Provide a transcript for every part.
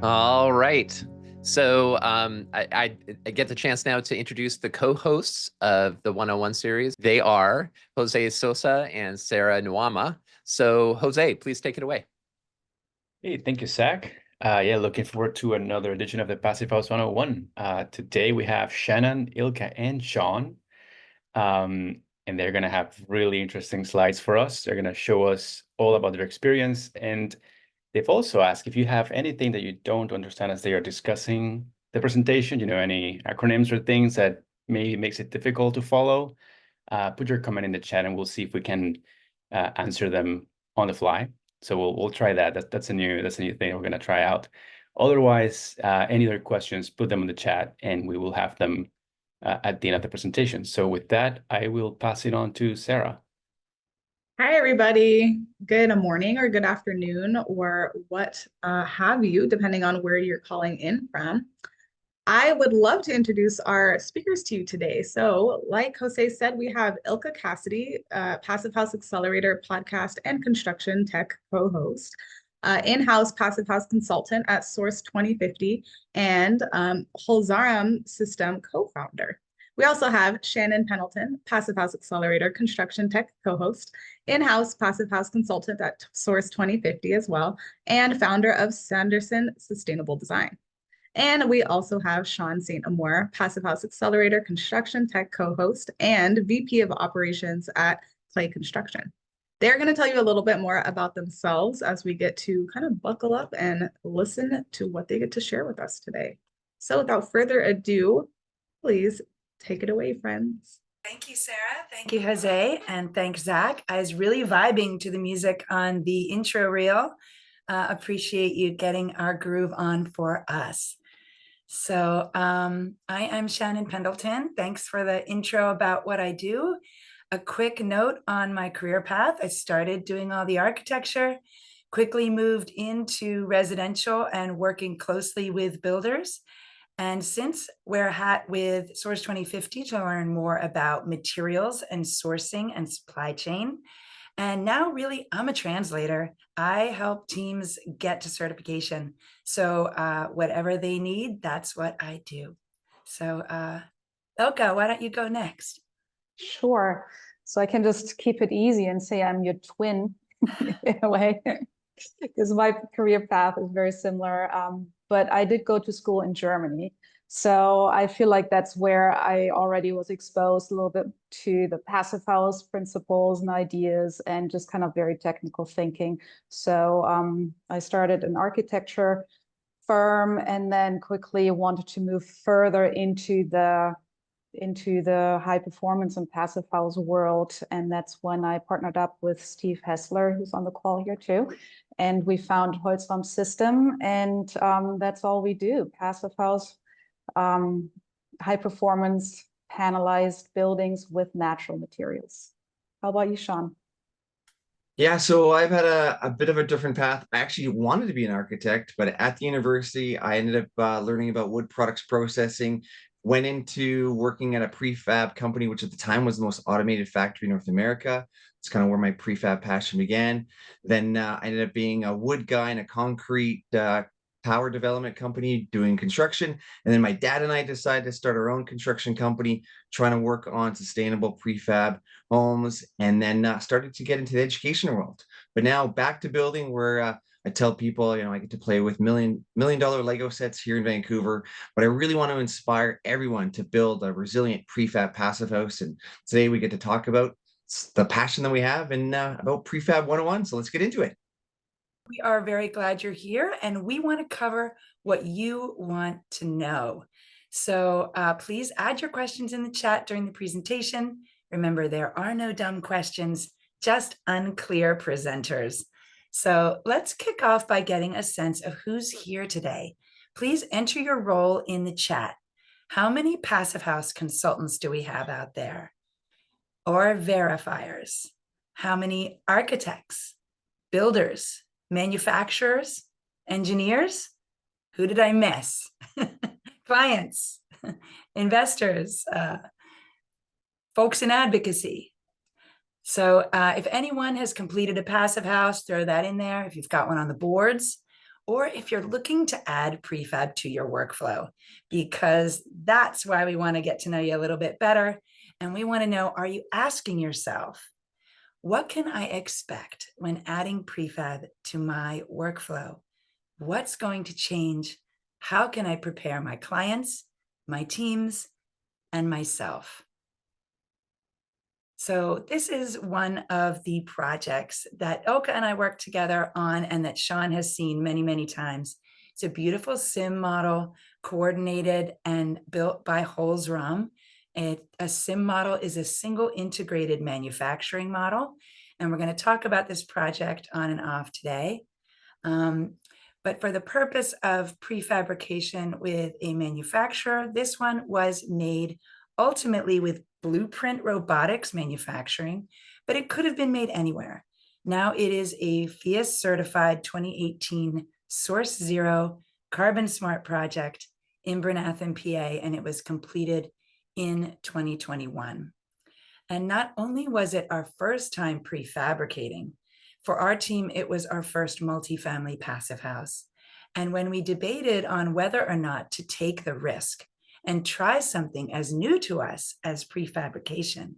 All right. So I get the chance now to introduce the co-hosts of the 101 series. They are Jose Sosa and Sarah Nuama. So Jose, please take it away. Hey, thank you, Zach. Yeah, looking forward to another edition of the Passive House 101. Today we have Shannon, Ilka, and Shaun, and they're going to have really interesting slides for us. They're going to show us all about their experience, and they've also asked if you have anything that you don't understand as they are discussing the presentation, any acronyms or things that maybe makes it difficult to follow, put your comment in the chat, and we'll see if we can answer them on the fly. So we'll try that. That's a new thing we're gonna try out. Otherwise, any other questions, put them in the chat, and we will have them at the end of the presentation. So with that, I will pass it on to Sarah. Hi, everybody. Good morning or good afternoon or what have you, depending on where you're calling in from. I would love to introduce our speakers to you today. So, like Jose said, we have Ilka Cassidy, Passive House Accelerator podcast and construction tech co-host, in-house Passive House consultant at Source 2050, and Holzraum System co-founder. We also have Shannon Pendleton, Passive House Accelerator construction tech co-host, in-house Passive House consultant at Source 2050 as well, and founder of Sanderson Sustainable Design. And we also have Shaun St-Amour, Passive House Accelerator construction tech co-host and VP of operations at Clay Construction. They're going to tell you a little bit more about themselves as we get to kind of buckle up and listen to what they get to share with us today. So without further ado, please take it away, friends. Thank you, Sarah. Thank you, Jose. And thanks, Zach. I was really vibing to the music on the intro reel. Appreciate you getting our groove on for us. So I am Shannon Pendleton. Thanks for the intro about what I do. A quick note on my career path. I started doing all the architecture, quickly moved into residential and working closely with builders. And since we're with Source 2050 to learn more about materials and sourcing and supply chain. And now really I'm a translator. I help teams get to certification. So whatever they need, that's what I do. So Ilka, why don't you go next? Sure. So I can just keep it easy and say I'm your twin in a way, because my career path is very similar. But I did go to school in Germany. So I feel like that's where I already was exposed a little bit to the passive house principles and ideas and just kind of very technical thinking. So I started an architecture firm and then quickly wanted to move further into the high performance and passive house world. And that's when I partnered up with Steve Hessler, who's on the call here too. And we found Holzraum System, and that's all we do, passive house, high performance panelized buildings with natural materials. How about you, Shaun? Yeah, so I've had a bit of a different path. I actually wanted to be an architect, but at the university, I ended up learning about wood products processing, went into working at a prefab company, which at the time was the most automated factory in North America. It's kind of where my prefab passion began. Then I ended up being a wood guy in a concrete power development company doing construction. And then my dad and I decided to start our own construction company, trying to work on sustainable prefab homes, and then started to get into the education world. But now back to building, where I tell people, I get to play with million-dollar Lego sets here in Vancouver, but I really want to inspire everyone to build a resilient prefab passive house. And today we get to talk about the passion that we have and about prefab 101. So let's get into it. We are very glad you're here, and we want to cover what you want to know. So please add your questions in the chat during the presentation. Remember, there are no dumb questions, just unclear presenters. So let's kick off by getting a sense of who's here today. Please enter your role in the chat. How many passive house consultants do we have out there? Or verifiers? How many architects, builders, manufacturers, engineers? Who did I miss? Clients, investors, folks in advocacy. So if anyone has completed a passive house, throw that in there. If you've got one on the boards, or if you're looking to add prefab to your workflow, because that's why we want to get to know you a little bit better. And we want to know, are you asking yourself, what can I expect when adding prefab to my workflow? What's going to change? How can I prepare my clients, my teams, and myself? So this is one of the projects that Ilka and I worked together on and that Shaun has seen many, many times. It's a beautiful sim model, coordinated and built by Holzraum. A sim model is a single integrated manufacturing model. And we're going to talk about this project on and off today. But for the purpose of prefabrication with a manufacturer, this one was made ultimately with Blueprint Robotics manufacturing, but it could have been made anywhere. Now it is a FIAS certified 2018 Source Zero Carbon Smart project in Bernathen, PA, and it was completed in 2021. And not only was it our first time prefabricating, for our team, it was our first multifamily passive house. And when we debated on whether or not to take the risk and try something as new to us as prefabrication,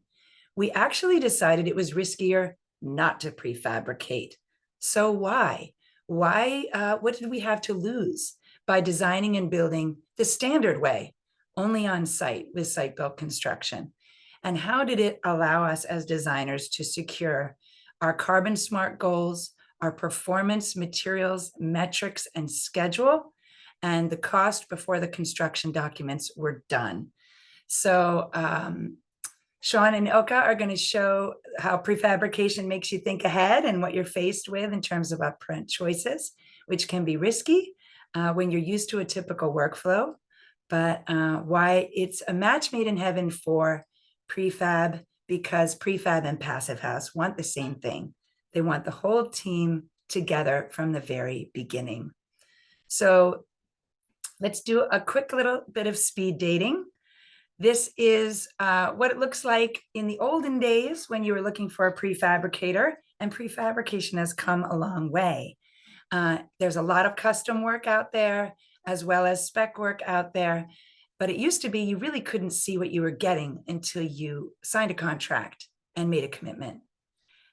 we actually decided it was riskier not to prefabricate. So why? What did we have to lose by designing and building the standard way, only on site with site-built construction? And how did it allow us as designers to secure our carbon smart goals, our performance, materials, metrics, and schedule, and the cost before the construction documents were done? So Shaun and Ilka are going to show how prefabrication makes you think ahead and what you're faced with in terms of upfront choices, which can be risky when you're used to a typical workflow, but why it's a match made in heaven for prefab, because prefab and passive house want the same thing. They want the whole team together from the very beginning. So let's do a quick little bit of speed dating. This is what it looks like in the olden days when you were looking for a prefabricator, and prefabrication has come a long way. There's a lot of custom work out there, as well as spec work out there. But it used to be you really couldn't see what you were getting until you signed a contract and made a commitment.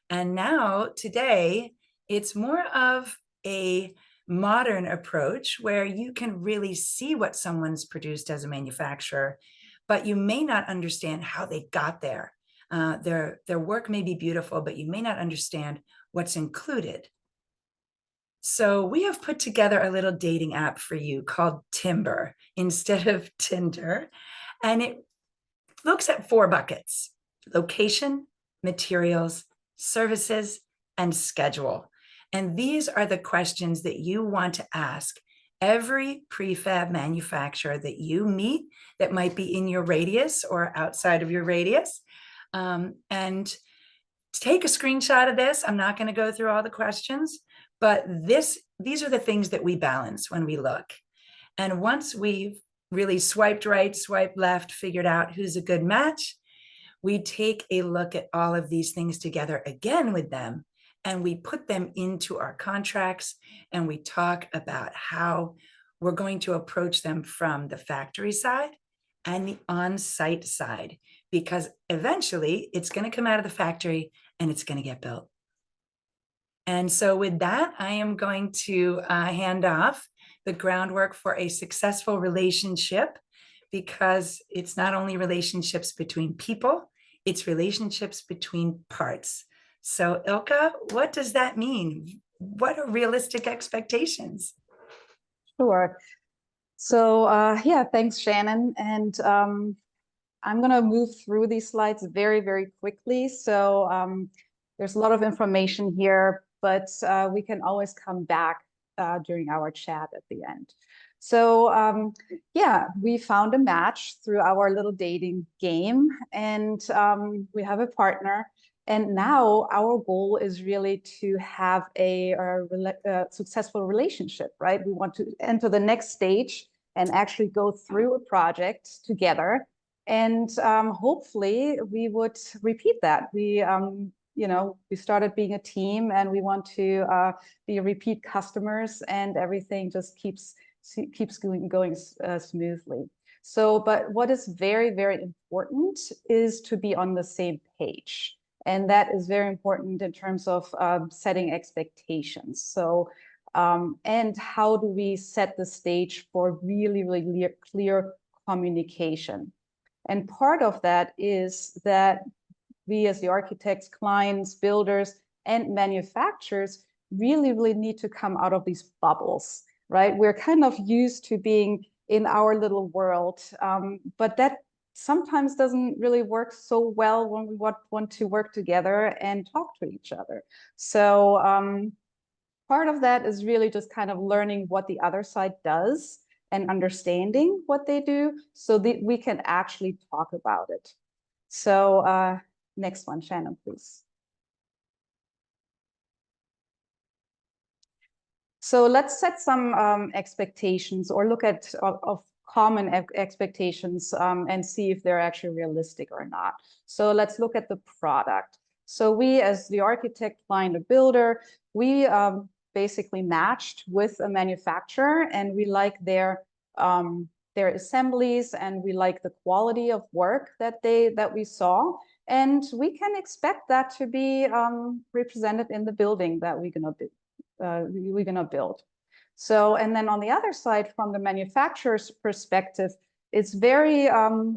And now, today, it's more of a modern approach where you can really see what someone's produced as a manufacturer, but you may not understand how they got there. Their work may be beautiful, but you may not understand what's included. So we have put together a little dating app for you called Timber instead of Tinder. And it looks at 4 buckets: location, materials, services, and schedule. And these are the questions that you want to ask every prefab manufacturer that you meet that might be in your radius or outside of your radius. And take a screenshot of this. I'm not going to go through all the questions, but these are the things that we balance when we look. And once we've really swiped right, swiped left, figured out who's a good match, we take a look at all of these things together again with them, and we put them into our contracts, and we talk about how we're going to approach them from the factory side and the on-site side, because eventually it's going to come out of the factory and it's going to get built. And so with that, I am going to hand off the groundwork for a successful relationship, because it's not only relationships between people, it's relationships between parts. So Ilka, what does that mean? What are realistic expectations? Sure. So yeah, thanks, Shannon. And I'm going to move through these slides very, very quickly. So there's a lot of information here, but we can always come back during our chat at the end. So yeah, we found a match through our little dating game, and we have a partner. And now our goal is really to have a successful relationship, right? We want to enter the next stage and actually go through a project together. And hopefully we would repeat that. We you know, we started being a team and we want to be repeat customers, and everything just keeps going smoothly. So, but what is very, very important is to be on the same page. And that is very important in terms of setting expectations. So, and how do we set the stage for really, really clear communication? And part of that is that we as the architects, clients, builders, and manufacturers really, really need to come out of these bubbles, right? We're kind of used to being in our little world, but that sometimes doesn't really work so well when we want to work together and talk to each other. So part of that is really just kind of learning what the other side does and understanding what they do so that we can actually talk about it. So next one, Shannon, please. So let's set some expectations, or look at of common expectations and see if they're actually realistic or not. So let's look at the product. So we, as the architect, client, or builder, we basically matched with a manufacturer, and we like their assemblies, and we like the quality of work that we saw, and we can expect that to be represented in the building that we're gonna build. So, and then on the other side, from the manufacturer's perspective, it's very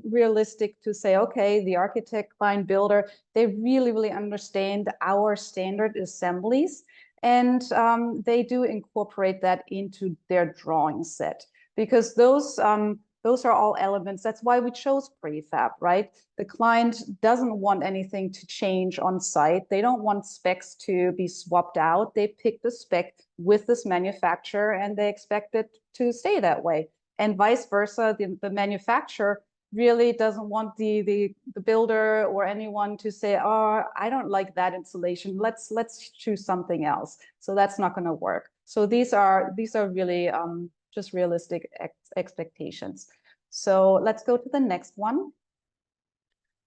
realistic to say, okay, the architect, client, builder, they really, really understand our standard assemblies, and they do incorporate that into their drawing set, because those are all elements. That's why we chose prefab, right? The client doesn't want anything to change on site. They don't want specs to be swapped out. They pick the spec with this manufacturer, and they expect it to stay that way. And vice versa, the manufacturer really doesn't want the builder or anyone to say, oh, I don't like that insulation. Let's choose something else. So that's not going to work. So these are really just realistic expectations. So let's go to the next one.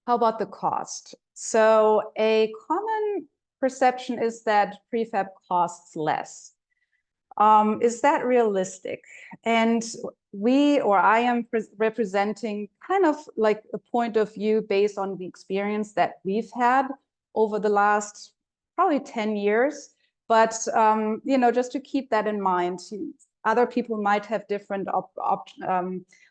How about the cost? So a common perception is that prefab costs less. Is that realistic? And I am representing kind of like a point of view based on the experience that we've had over the last probably 10 years. But, you know, just to keep that in mind, other people might have different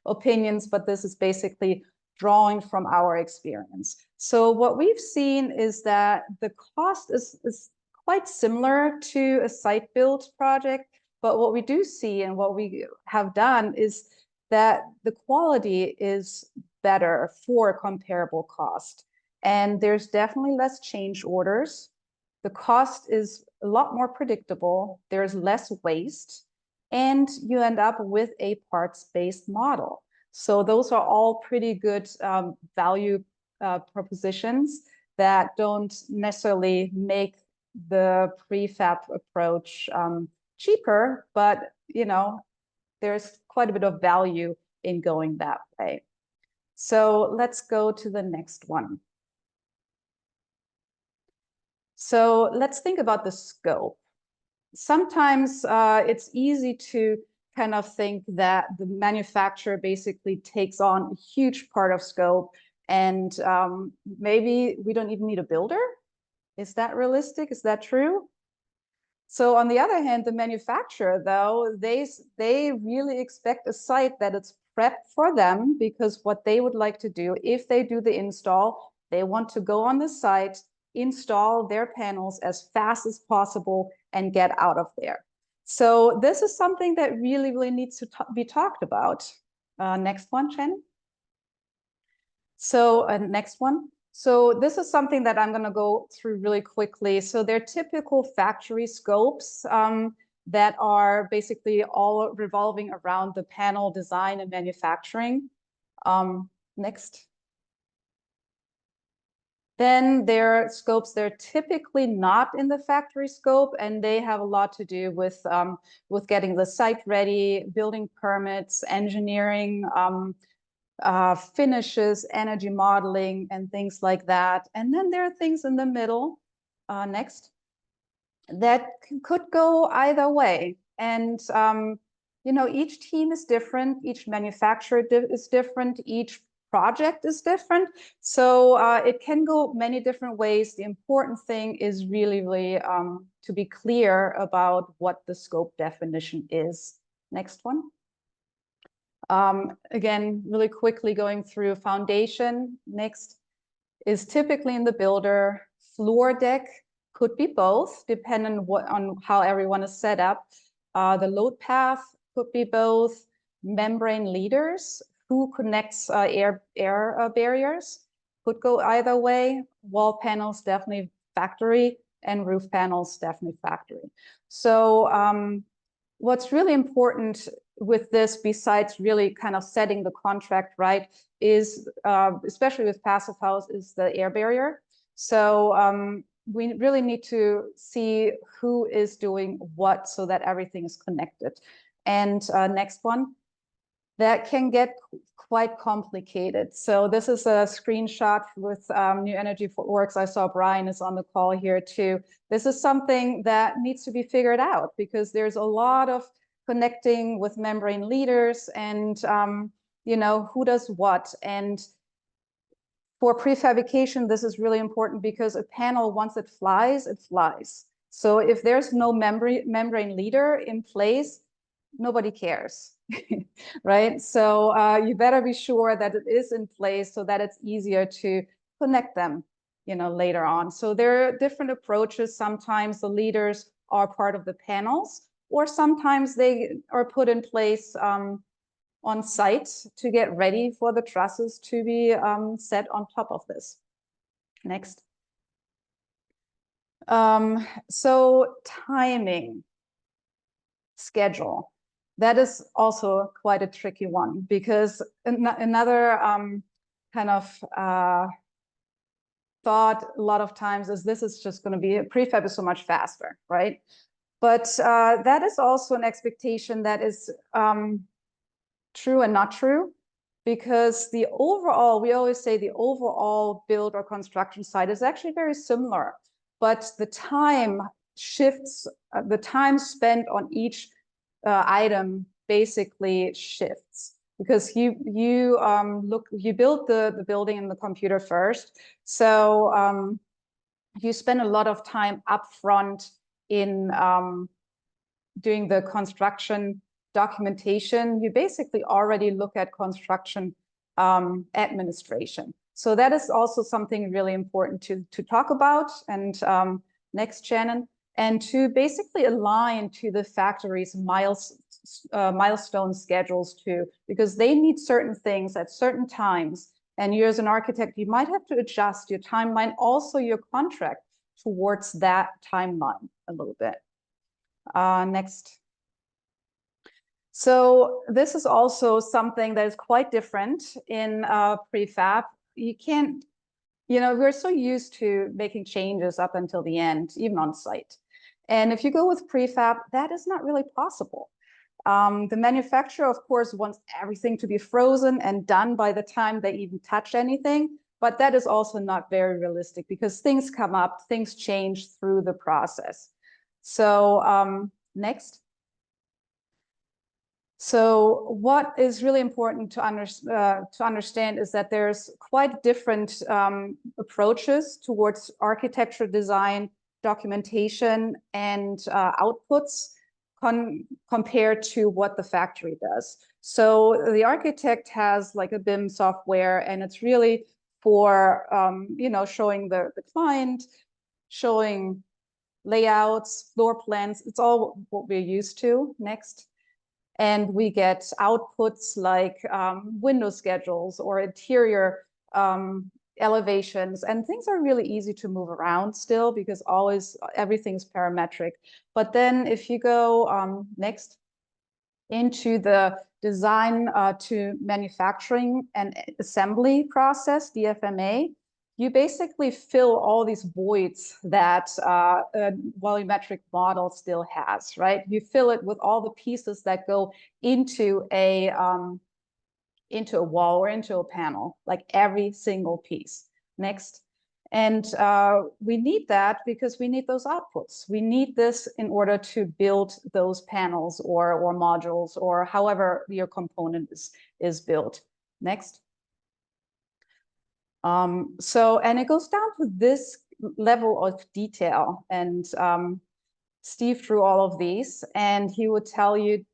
opinions, but this is basically drawing from our experience. So what we've seen is that the cost is quite similar to a site build project, but what we do see and what we have done is that the quality is better for a comparable cost. And there's definitely less change orders. The cost is a lot more predictable. There's less waste, and you end up with a parts-based model. So those are all pretty good value propositions that don't necessarily make the prefab approach cheaper, but you know, there's quite a bit of value in going that way. So let's go to the next one. So let's think about the scope. Sometimes it's easy to kind of think that the manufacturer basically takes on a huge part of scope, and maybe we don't even need a builder. Is that realistic? Is that true? So on the other hand, the manufacturer, though, they really expect a site that it's prepped for them, because what they would like to do, if they do the install, they want to go on the site, install their panels as fast as possible, and get out of there. So this is something that really, really needs to be talked about. Next one, Shannon. So next one. So this is something that I'm going to go through really quickly. So they're typical factory scopes that are basically all revolving around the panel design and manufacturing. Next. Then there are scopes, they're typically not in the factory scope, and they have a lot to do with getting the site ready, building permits, engineering, finishes, energy modeling, and things like that. And then there are things in the middle Next. That could go either way. And, you know, each team is different, each manufacturer is different, each project is different. So it can go many different ways. The important thing is really, to be clear about what the scope definition is. Next one. Again, really quickly going through foundation. Next is typically in the builder. Floor deck could be both, depending on how everyone is set up. The load path could be both. Membrane leaders, who connects air barriers, could go either way. Wall panels, definitely factory, and roof panels, definitely factory. So what's really important with this, besides really kind of setting the contract right, is, especially with Passive House, is the air barrier. So we really need to see who is doing what so that everything is connected. And next one, that can get quite complicated. So this is a screenshot with New Energy for Works. I saw Brian is on the call here too. This is something that needs to be figured out because there's a lot of connecting with membrane leaders and, you know, who does what. And for prefabrication, this is really important because a panel, once it flies, it flies. So if there's no membrane leader in place, nobody cares, right? So you better be sure that it is in place so that it's easier to connect them, you know, later on. So there are different approaches. Sometimes the leaders are part of the panels, or sometimes they are put in place on site to get ready for the trusses to be set on top of this. Next. So timing, schedule. That is also quite a tricky one because another kind of thought a lot of times is this is just going to be, prefab is so much faster, right? But that is also an expectation that is true and not true, because the overall, we always say the overall build or construction site is actually very similar, but the time shifts, the time spent on each item basically shifts because you build the building in the computer first, so you spend a lot of time upfront in doing the construction documentation. You basically already look at construction administration. So that is also something really important to talk about. And next, Shannon, and to basically align to the factory's milestone schedules too, because they need certain things at certain times. And you as an architect, you might have to adjust your timeline, also your contract towards that timeline a little bit. Next. So this is also something that is quite different in prefab. You can't, you know, we're so used to making changes up until the end, even on site. And if you go with prefab, that is not really possible. The manufacturer, of course, wants everything to be frozen and done by the time they even touch anything, but that is also not very realistic because things come up, things change through the process. So next. So what is really important to understand is that there's quite different approaches towards architecture design, documentation, and outputs compared to what the factory does. So the architect has like a BIM software, and it's really for you know, showing the client, showing layouts, floor plans. It's all what we're used to. Next. And we get outputs like window schedules or interior elevations, and things are really easy to move around still because always everything's parametric. But then if you go next into the design to manufacturing and assembly process, DFMA, you basically fill all these voids that a volumetric model still has, right? You fill it with all the pieces that go into a wall or into a panel, like every single piece. Next. And we need that because we need those outputs. We need this in order to build those panels or modules or however your component is built. Next. And it goes down to this level of detail. And Steve drew all of these, and he would tell you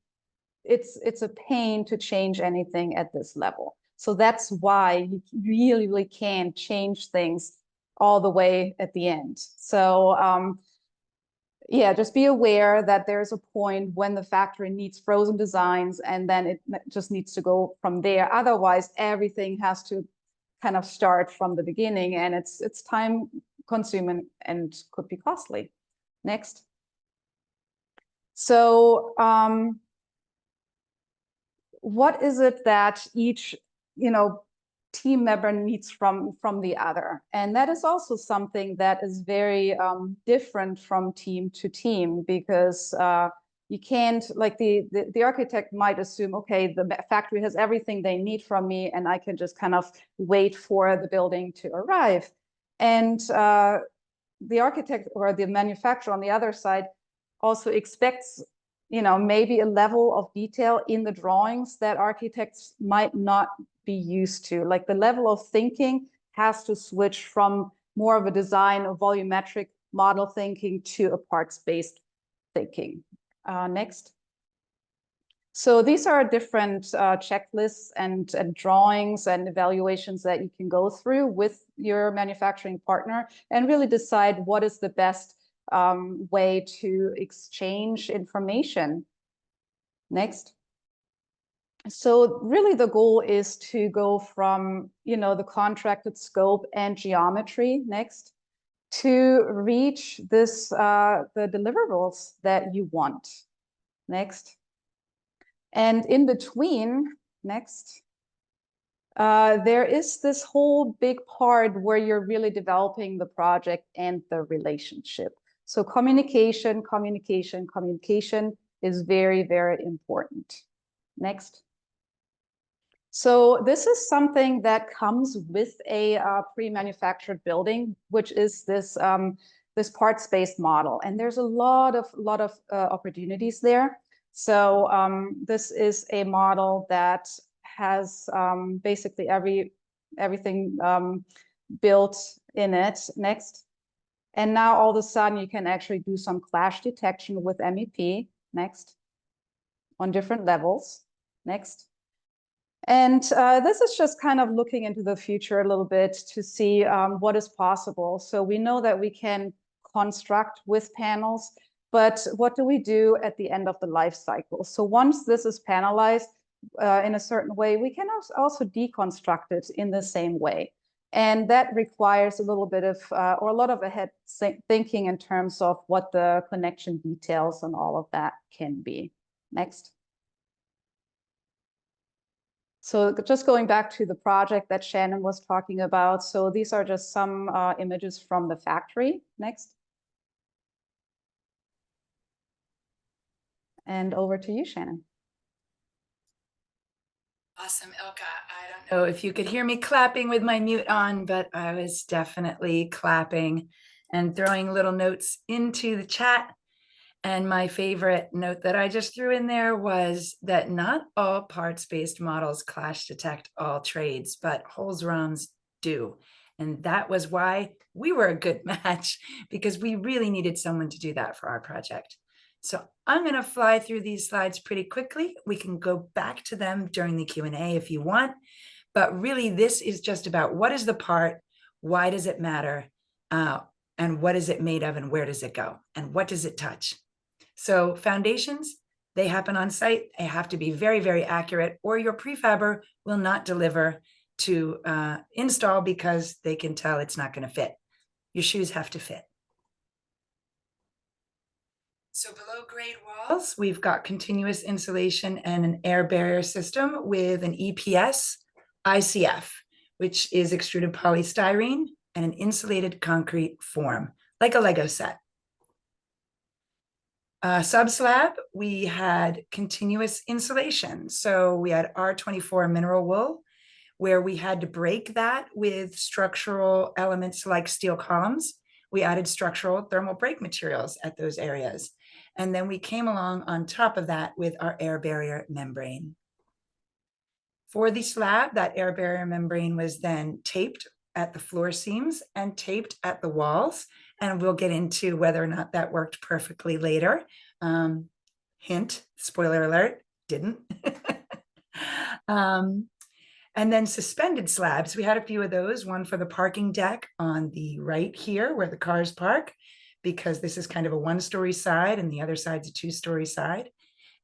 it's a pain to change anything at this level. So that's why you really, really can't change things all the way at the end. So yeah, just be aware that there's a point when the factory needs frozen designs, and then it just needs to go from there. Otherwise, everything has to kind of start from the beginning, and it's time consuming and could be costly. Next. So what is it that each team member needs from the other? And that is also something that is very different from team to team, because you can't, like the architect might assume, okay, the factory has everything they need from me, and I can just kind of wait for the building to arrive. And the architect or the manufacturer on the other side also expects maybe a level of detail in the drawings that architects might not be used to. Like the level of thinking has to switch from more of a design of volumetric model thinking to a parts-based thinking. Next. So these are different checklists and drawings and evaluations that you can go through with your manufacturing partner and really decide what is the best way to exchange information. Next. So really the goal is to go from, the contracted scope and geometry, next, to reach this, the deliverables that you want. Next. And in between, next, there is this whole big part where you're really developing the project and the relationship. So communication, communication, communication is very, very important. Next. So this is something that comes with a pre-manufactured building, which is this this parts-based model, and there's a lot of opportunities there. So this is a model that has basically everything built in it. Next. And now all of a sudden you can actually do some clash detection with MEP. Next. On different levels. Next. And this is just kind of looking into the future a little bit to see what is possible. So we know that we can construct with panels, but what do we do at the end of the life cycle? So once this is panelized in a certain way, we can also deconstruct it in the same way. And that requires a little bit of, or a lot of ahead thinking in terms of what the connection details and all of that can be. Next. So just going back to the project that Shannon was talking about. So these are just some images from the factory. Next. And over to you, Shannon. Awesome, Ilka. I don't know if you could hear me clapping with my mute on, but I was definitely clapping and throwing little notes into the chat. And my favorite note that I just threw in there was that not all parts-based models clash detect all trades, but Holzraums do. And that was why we were a good match, because we really needed someone to do that for our project. So I'm going to fly through these slides pretty quickly. We can go back to them during the Q&A if you want. But really, this is just about what is the part, why does it matter, and what is it made of, and where does it go, and what does it touch? So foundations, they happen on site. They have to be very, very accurate, or your prefabber will not deliver to install because they can tell it's not going to fit. Your shoes have to fit. So below grade walls, we've got continuous insulation and an air barrier system with an EPS ICF, which is extruded polystyrene and an insulated concrete form, like a Lego set. Subslab, we had continuous insulation. So we had R24 mineral wool where we had to break that with structural elements like steel columns. We added structural thermal break materials at those areas. And then we came along on top of that with our air barrier membrane. For the slab, that air barrier membrane was then taped at the floor seams and taped at the walls. And we'll get into whether or not that worked perfectly later. Hint, spoiler alert, didn't. And then suspended slabs, we had a few of those, one for the parking deck on the right here where the cars park, because this is kind of a one-story side and the other side's a two-story side.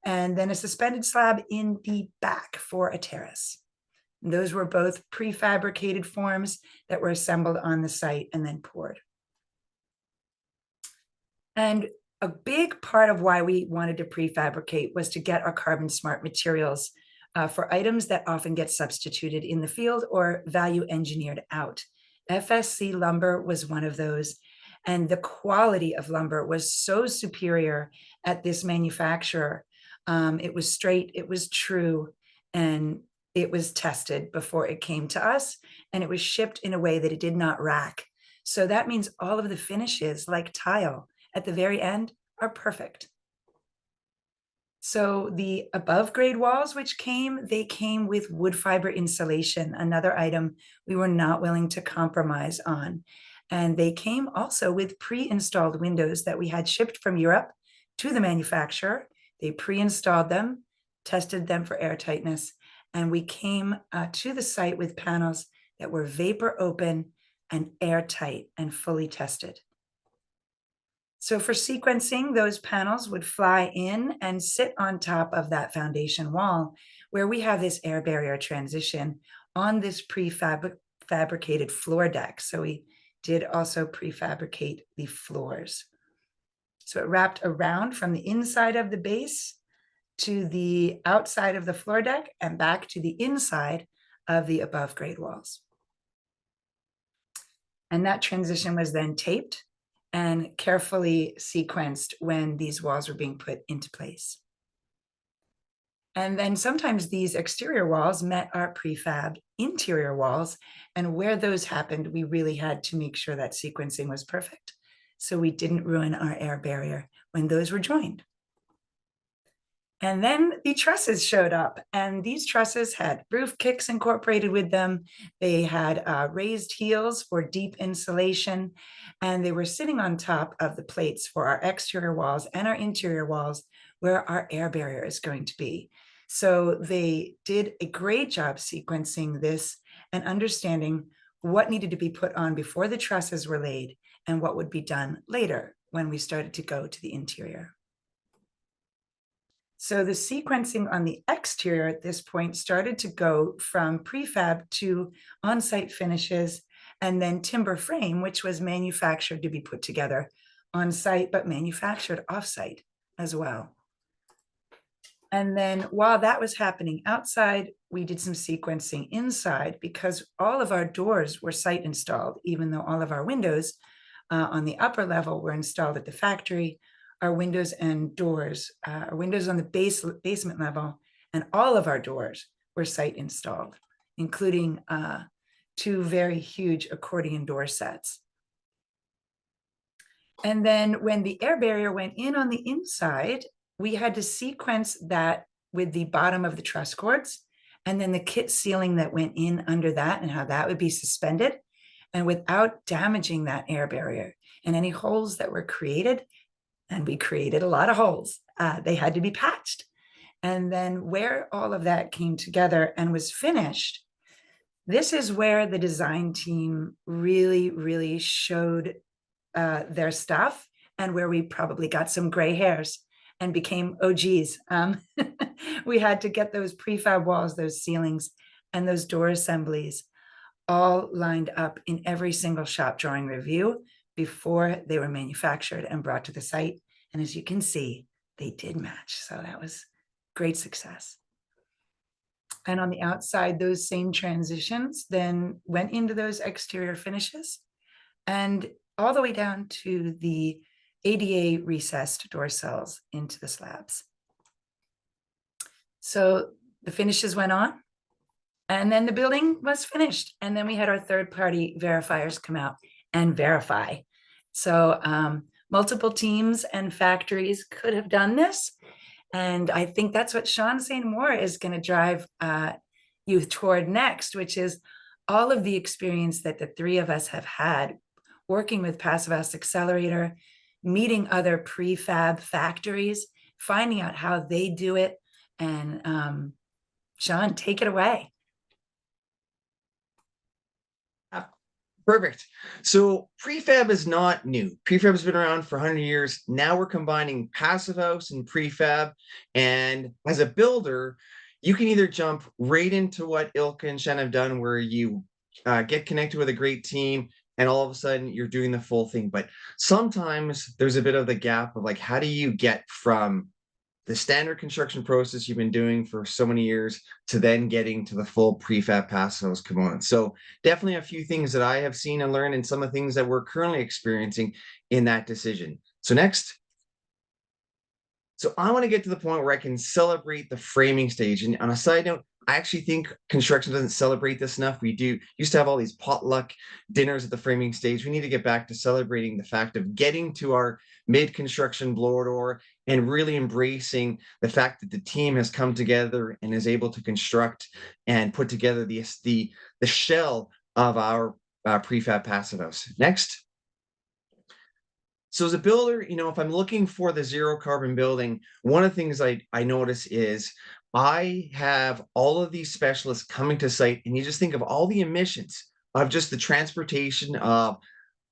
And then a suspended slab in the back for a terrace. And those were both prefabricated forms that were assembled on the site and then poured. And a big part of why we wanted to prefabricate was to get our carbon smart materials for items that often get substituted in the field or value engineered out. FSC lumber was one of those, and the quality of lumber was so superior at this manufacturer. It was straight, it was true, and it was tested before it came to us, and it was shipped in a way that it did not rack. So that means all of the finishes, like tile, at the very end are perfect. So the above grade walls, which they came with wood fiber insulation, another item we were not willing to compromise on. And they came also with pre-installed windows that we had shipped from Europe to the manufacturer. They pre-installed them, tested them for airtightness, and we came to the site with panels that were vapor open and airtight and fully tested. So for sequencing, those panels would fly in and sit on top of that foundation wall where we have this air barrier transition on this prefabricated floor deck. So we did also prefabricate the floors. So it wrapped around from the inside of the base to the outside of the floor deck and back to the inside of the above grade walls. And that transition was then taped and carefully sequenced when these walls were being put into place. And then sometimes these exterior walls met our prefab interior walls, and where those happened, we really had to make sure that sequencing was perfect, so we didn't ruin our air barrier when those were joined. And then the trusses showed up, and these trusses had roof kicks incorporated with them. They had raised heels for deep insulation, and they were sitting on top of the plates for our exterior walls and our interior walls where our air barrier is going to be. So they did a great job sequencing this and understanding what needed to be put on before the trusses were laid and what would be done later when we started to go to the interior. So the sequencing on the exterior at this point started to go from prefab to on-site finishes and then timber frame, which was manufactured to be put together on-site, but manufactured off-site as well. And then while that was happening outside, we did some sequencing inside because all of our doors were site installed, even though all of our windows on the upper level were installed at the factory. Our windows and doors, our windows on the basement level, and all of our doors were site installed, including 2 very huge accordion door sets. And then when the air barrier went in on the inside, we had to sequence that with the bottom of the truss cords, and then the kit ceiling that went in under that and how that would be suspended, and without damaging that air barrier. And any holes that were created, and we created a lot of holes, they had to be patched. And then where all of that came together and was finished, this is where the design team really, really showed their stuff, and where we probably got some gray hairs and became OGs. We had to get those prefab walls, those ceilings, and those door assemblies all lined up in every single shop drawing review before they were manufactured and brought to the site. And as you can see, they did match. So that was great success. And on the outside, those same transitions then went into those exterior finishes and all the way down to the ADA recessed door cells into the slabs. So the finishes went on, And then the building was finished. And then we had our third-party verifiers come out and verify. So multiple teams and factories could have done this. And I think that's what Shaun St-Amour is going to drive you toward next, which is all of the experience that the three of us have had working with Passive House Accelerator, meeting other prefab factories, finding out how they do it. And Shaun, take it away. Perfect. So prefab is not new. Prefab has been around for 100 years. Now we're combining passive house and prefab. And as a builder, you can either jump right into what Ilka and Shannon have done, where you get connected with a great team, and all of a sudden you're doing the full thing. But sometimes there's a bit of the gap of like, how do you get from the standard construction process you've been doing for so many years to then getting to the full prefab passive house components? So definitely a few things that I have seen and learned, and some of the things that we're currently experiencing in that decision. So next. So I want to get to the point where I can celebrate the framing stage. And on a side note, I actually think construction doesn't celebrate this enough. We used to have all these potluck dinners at the framing stage. We need to get back to celebrating the fact of getting to our mid-construction blower door and really embracing the fact that the team has come together and is able to construct and put together the shell of our prefab passive house. Next. So as a builder, if I'm looking for the zero carbon building, one of the things I notice is I have all of these specialists coming to site, and you just think of all the emissions of just the transportation of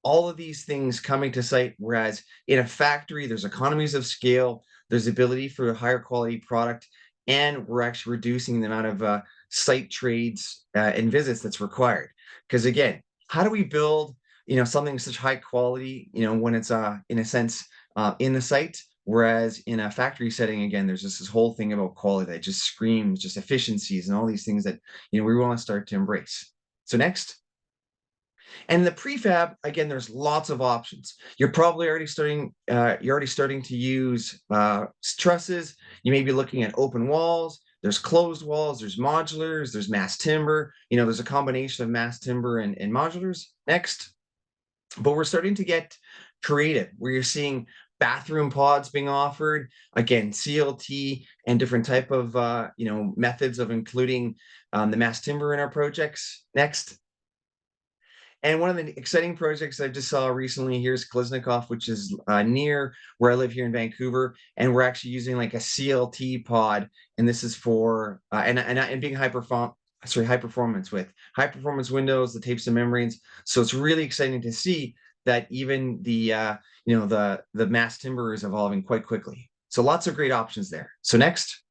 all of these things coming to site. Whereas in a factory, there's economies of scale, there's ability for a higher quality product, and we're actually reducing the amount of site trades and visits that's required. Because again, how do we build something such high quality, when it's in a sense in the site, whereas in a factory setting, again, there's just this whole thing about quality that just screams just efficiencies and all these things that we want to start to embrace. So next. And the prefab, again, there's lots of options. You're probably already starting to use trusses. You may be looking at open walls. There's closed walls, there's modulars, there's mass timber. There's a combination of mass timber and modulars. Next. But we're starting to get creative, where you're seeing bathroom pods being offered, again, CLT and different type of methods of including the mass timber in our projects. Next. And one of the exciting projects I just saw recently here is Klisnikoff, which is near where I live here in Vancouver, and we're actually using like a CLT pod, and this is for and being high performance with high performance windows, the tapes and membranes. So it's really exciting to see that even the the mass timber is evolving quite quickly. So lots of great options there. So next.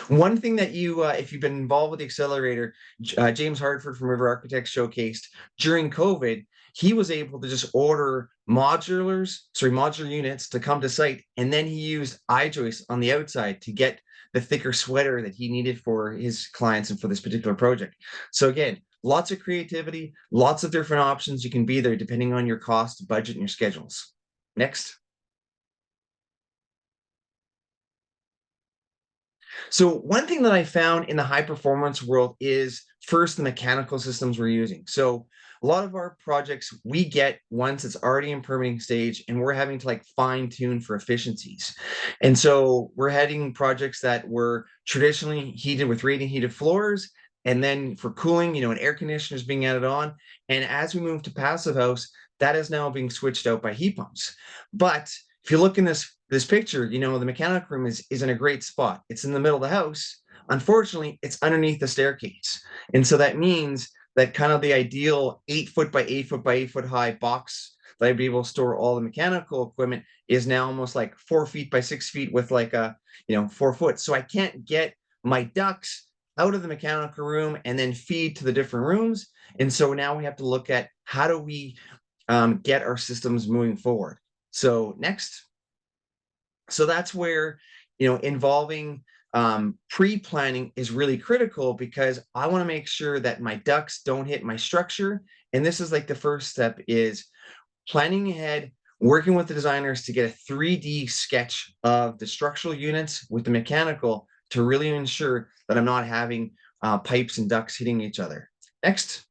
One thing that if you've been involved with the accelerator, James Hartford from River Architects showcased during COVID, he was able to just order modular units to come to site, and then he used I-joists on the outside to get the thicker sweater that he needed for his clients and for this particular project. So again, lots of creativity, lots of different options. You can be there depending on your cost, budget, and your schedules. Next. So one thing that I found in the high performance world is first the mechanical systems we're using. So a lot of our projects we get once it's already in permitting stage, and we're having to fine tune for efficiencies. And so we're heading projects that were traditionally heated with radiant heated floors, and then for cooling, an air conditioner is being added on. And as we move to passive house, that is now being switched out by heat pumps. But if you look in this picture, the mechanical room is in a great spot. It's in the middle of the house. Unfortunately, it's underneath the staircase. And so that means that kind of the ideal 8 foot by 8 foot by 8 foot high box that I'd be able to store all the mechanical equipment is now almost 4 feet by 6 feet with a 4 foot. So I can't get my ducts out of the mechanical room and then feed to the different rooms. And so now we have to look at how do we get our systems moving forward. So next. So that's where, involving pre-planning is really critical, because I want to make sure that my ducts don't hit my structure. And this is the first step is planning ahead, working with the designers to get a 3D sketch of the structural units with the mechanical to really ensure that I'm not having pipes and ducts hitting each other. Next.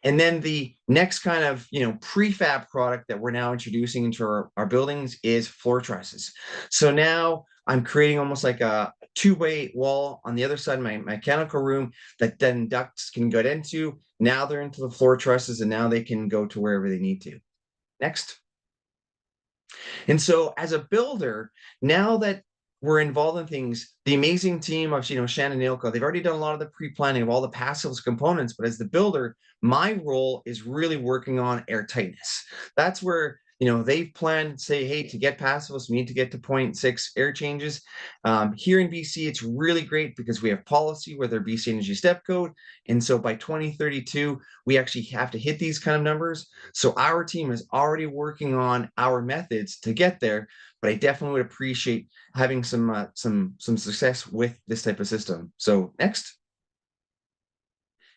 And then the next kind of, prefab product that we're now introducing into our buildings is floor trusses. So now I'm creating almost like a two-way wall on the other side of my mechanical room that then ducts can get into. Now they're into the floor trusses, and now they can go to wherever they need to. Next. And so as a builder, now that we're involved in things, the amazing team of, Shannon and Ilka, they've already done a lot of the pre-planning of all the passives components, but as the builder, my role is really working on air tightness. That's where, they've planned, say, hey, to get passives, we need to get to 0.6 air changes. Here in BC, it's really great because we have policy with our BC Energy Step Code. And so by 2032, we actually have to hit these kind of numbers. So our team is already working on our methods to get there, but I definitely would appreciate having some success with this type of system. So next.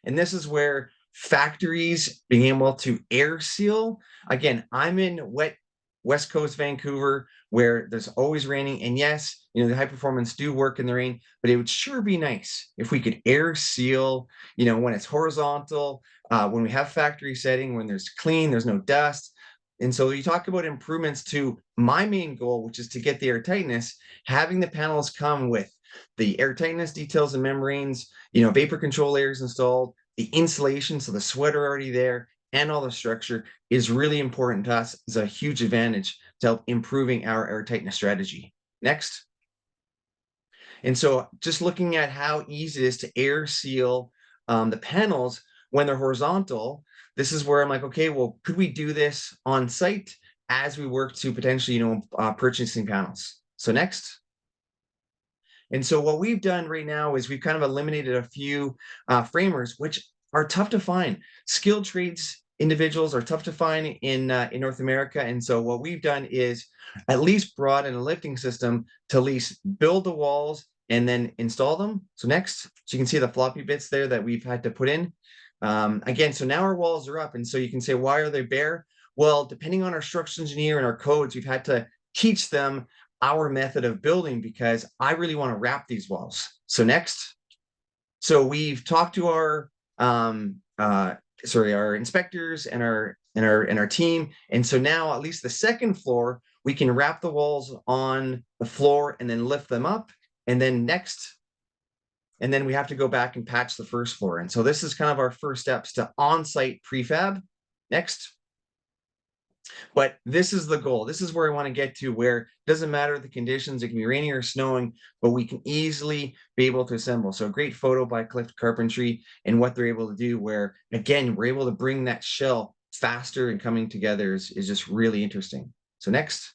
And this is where factories being able to air seal. Again, I'm in wet West Coast Vancouver where there's always raining. And yes, the high performance do work in the rain, but it would sure be nice if we could air seal, when it's horizontal, when we have factory setting, when there's clean, there's no dust. And so you talk about improvements to my main goal, which is to get the air tightness, having the panels come with the air tightness details and membranes, vapor control layers installed, the insulation, so the sweater already there, and all the structure is really important to us. It's a huge advantage to help improving our air tightness strategy. Next. And so just looking at how easy it is to air seal the panels when they're horizontal, this is where I'm like, okay, well, could we do this on site as we work to potentially, purchasing panels? So next. And so what we've done right now is we've kind of eliminated a few framers, which are tough to find. Skilled trades individuals are tough to find in North America. And so what we've done is at least brought in a lifting system to at least build the walls and then install them. So next, so you can see the floppy bits there that we've had to put in. Again, so now our walls are up. And so you can say, why are they bare? Well, depending on our structural engineer and our codes, we've had to teach them our method of building because I really want to wrap these walls. So next, so we've talked to our inspectors and our team, and so now at least the second floor we can wrap the walls on the floor and then lift them up, and then next, and then we have to go back and patch the first floor. And so this is kind of our first steps to on-site prefab. Next. But this is the goal. This is where I want to get to, where it doesn't matter the conditions. It can be raining or snowing, but we can easily be able to assemble. So a great photo by Cliff Carpentry and what they're able to do, where again, we're able to bring that shell faster and coming together is just really interesting. So next.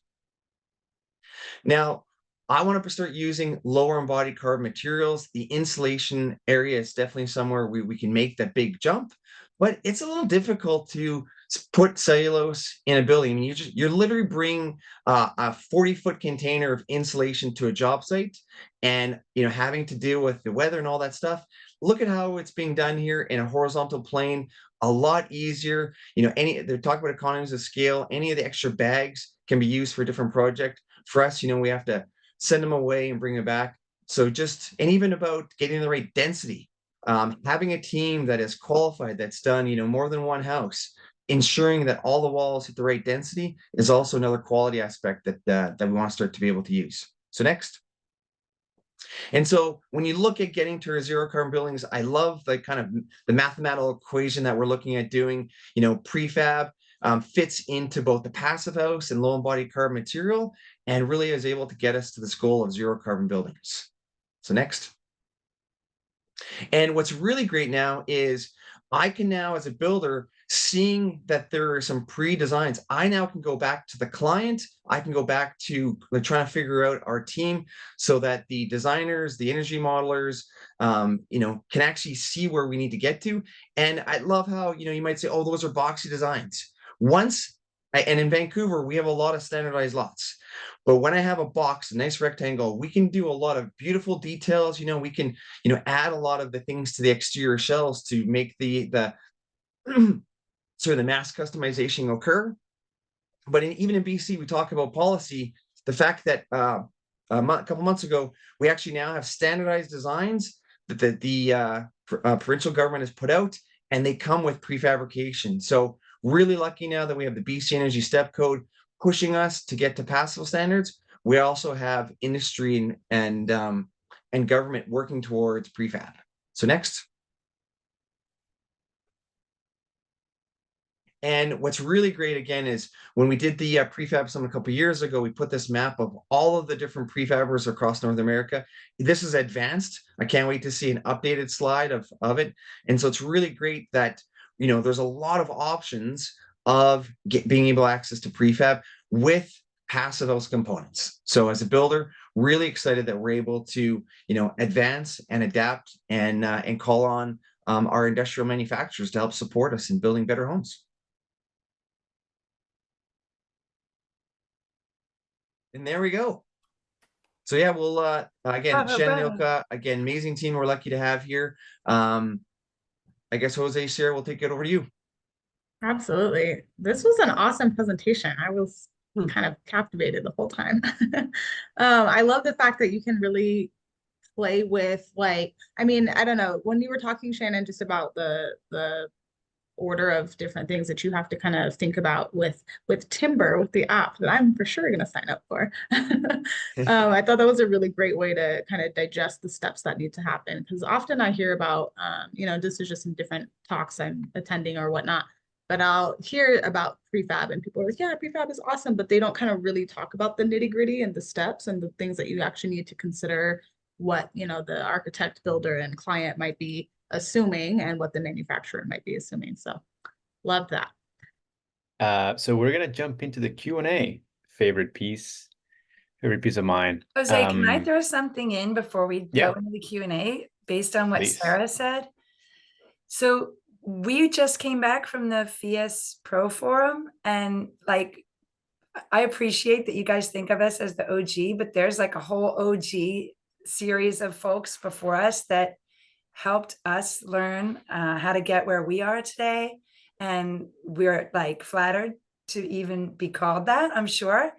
Now, I want to start using lower embodied carbon materials. The insulation area is definitely somewhere we can make that big jump, but it's a little difficult to put cellulose in a building. I mean, you're literally bringing a 40-foot container of insulation to a job site, and having to deal with the weather and all that stuff. Look at how it's being done here in a horizontal plane. A lot easier. They're talking about economies of scale. Any of the extra bags can be used for a different project. For us, we have to send them away and bring them back. So and even about getting the right density, having a team that is qualified, that's done, more than one house, ensuring that all the walls hit the right density is also another quality aspect that we want to start to be able to use. So next. And so when you look at getting to zero carbon buildings, I love the kind of the mathematical equation that we're looking at doing. Prefab fits into both the passive house and low embodied carbon material, and really is able to get us to this goal of zero carbon buildings. So next. And what's really great now is I can now, as a builder, seeing that there are some pre-designs, I now can go back to the client. I can go back to trying to figure out our team so that the designers, the energy modelers, can actually see where we need to get to. And I love how, you might say, oh, those are boxy designs. And in Vancouver, we have a lot of standardized lots. But when I have a box, a nice rectangle, we can do a lot of beautiful details. We can, add a lot of the things to the exterior shells to make the mass customization occur. But even in BC, we talk about policy, the fact that a couple months ago, we actually now have standardized designs that the provincial government has put out, and they come with prefabrication. So really lucky now that we have the BC Energy Step Code pushing us to get to passive standards. We also have industry and government working towards prefab. So next. And what's really great, again, is when we did the prefab summit a couple of years ago, we put this map of all of the different prefabbers across North America. This is advanced. I can't wait to see an updated slide of it. And so it's really great that, you know, there's a lot of options of being able to access to prefab with passive house components. So as a builder, really excited that we're able to, you know, advance and adapt and call on our industrial manufacturers to help support us in building better homes. And there we go. So yeah, we'll again, Shannon, Ilka, again, amazing team we're lucky to have here. I guess Jose, Sarah, we'll take it over to you. Absolutely. This was an awesome presentation. I was kind of captivated the whole time. I love the fact that you can really play with, like, I mean, I don't know, when you were talking, Shannon, just about the order of different things that you have to kind of think about with Timber, with the app that I'm for sure going to sign up for. I thought that was a really great way to kind of digest the steps that need to happen, because often I hear about, you know, this is just in different talks I'm attending or whatnot, but I'll hear about prefab and people are like, yeah, prefab is awesome, but they don't kind of really talk about the nitty gritty and the steps and the things that you actually need to consider, what, you know, the architect, builder, and client might be assuming and what the manufacturer might be assuming. So love that. So we're gonna jump into the Q&A. Favorite piece of mine. Jose, can I throw something in before we Yeah. go into the Q&A based on what Please. Sarah said? So we just came back from the FIAS Pro Forum, and like, I appreciate that you guys think of us as the OG, but there's like a whole OG series of folks before us that helped us learn how to get where we are today. And we're like flattered to even be called that, I'm sure.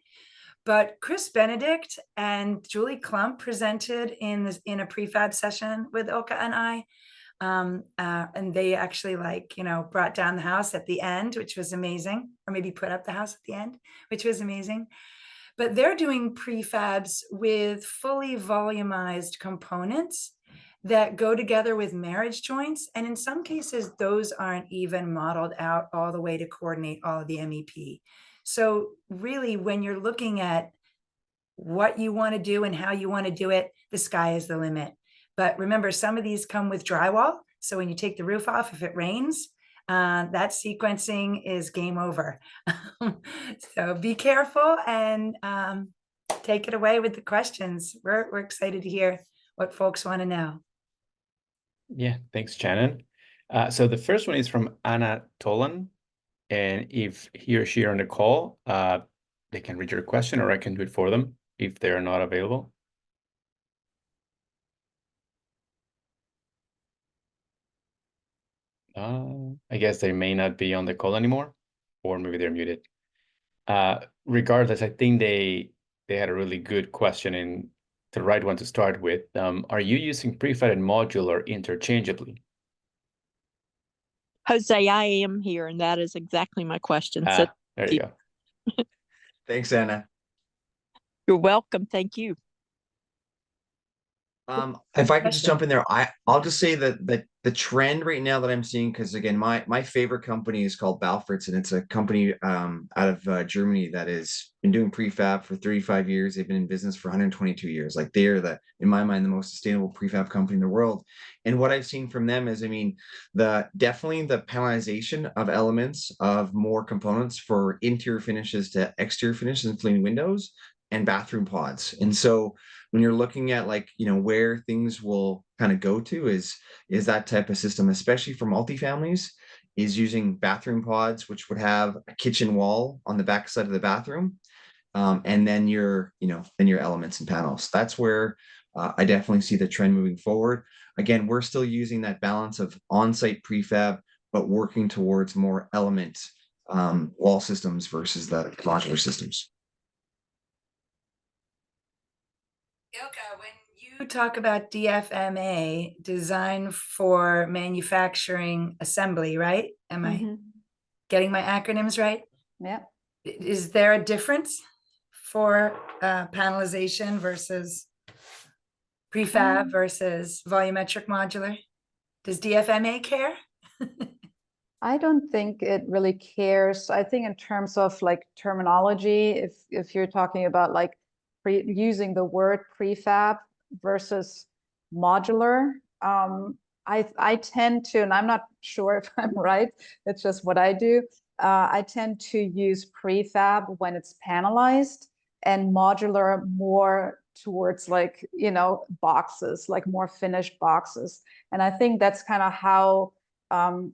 But Chris Benedict and Julie Klump presented in a prefab session with Ilka and I. And they actually, like, you know, brought down the house at the end, which was amazing, or maybe put up the house at the end, which was amazing. But they're doing prefabs with fully volumized components that go together with marriage joints. And in some cases, those aren't even modeled out all the way to coordinate all of the MEP. So really, when you're looking at what you want to do and how you want to do it, the sky is the limit. But remember, some of these come with drywall. So when you take the roof off, if it rains, that sequencing is game over. So be careful and take it away with the questions. We're excited to hear what folks want to know. Yeah, thanks, Shannon. So the first one is from Anna Tolan. And if he or she are on the call, they can read your question, or I can do it for them if they're not available. I guess they may not be on the call anymore, or maybe they're muted. Regardless, I think they had a really good question and the right one to start with. Are you using prefab and modular interchangeably? Jose, I am here, and that is exactly my question. So there you go. Thanks, Anna. you're welcome. Thank you. If I could just jump in there, I'll just say that the trend right now that I'm seeing, because again, my favorite company is called Balfritz, and it's a company out of Germany that has been doing prefab for 35 years. They've been in business for 122 years. Like, they're in my mind, the most sustainable prefab company in the world. And what I've seen from them is, I mean, definitely the panelization of elements of more components for interior finishes to exterior finishes, including windows and bathroom pods. And so when you're looking at, like, you know, where things will kind of go to is that type of system, especially for multifamilies, is using bathroom pods, which would have a kitchen wall on the back side of the bathroom. And then your elements and panels. That's where I definitely see the trend moving forward. Again, we're still using that balance of on-site prefab, but working towards more element wall systems versus the modular systems. Ilka, when you talk about DFMA, design for manufacturing assembly, right? Am I getting my acronyms right? Yeah. Is there a difference for panelization versus prefab versus volumetric modular? Does DFMA care? I don't think it really cares. I think in terms of like terminology, if you're talking about like using the word prefab versus modular, I tend to, and I'm not sure if I'm right, it's just what I do. I tend to use prefab when it's panelized and modular more towards like, you know, boxes, like more finished boxes. And I think that's kind of how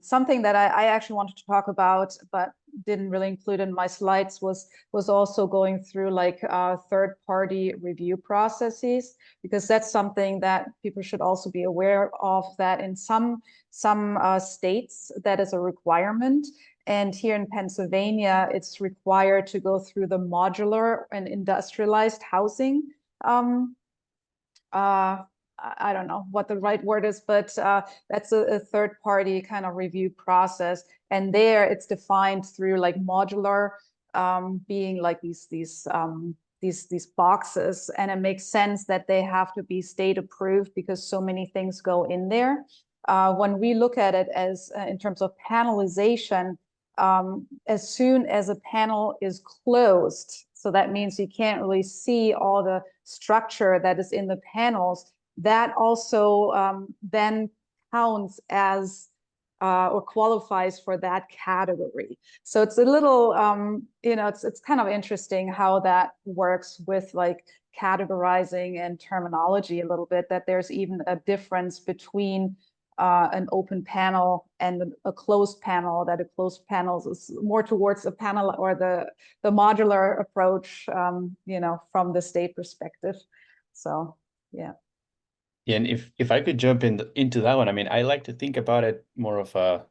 something that I actually wanted to talk about, but didn't really include in my slides was also going through like third-party review processes, because that's something that people should also be aware of, that in some states that is a requirement. And here in Pennsylvania, it's required to go through the modular and industrialized housing. I don't know what the right word is, but that's a third party kind of review process. And there it's defined through like modular being like these boxes. And it makes sense that they have to be state approved because so many things go in there. When we look at it as in terms of panelization, as soon as a panel is closed, so that means you can't really see all the structure that is in the panels, that also then counts as or qualifies for that category. So it's a little, you know, it's kind of interesting how that works with like categorizing and terminology a little bit, that there's even a difference between an open panel and a closed panel, that a closed panel is more towards a panel or the modular approach, you know, from the state perspective. So, yeah. Yeah, and if I could jump into that one, I mean, I like to think about it more of a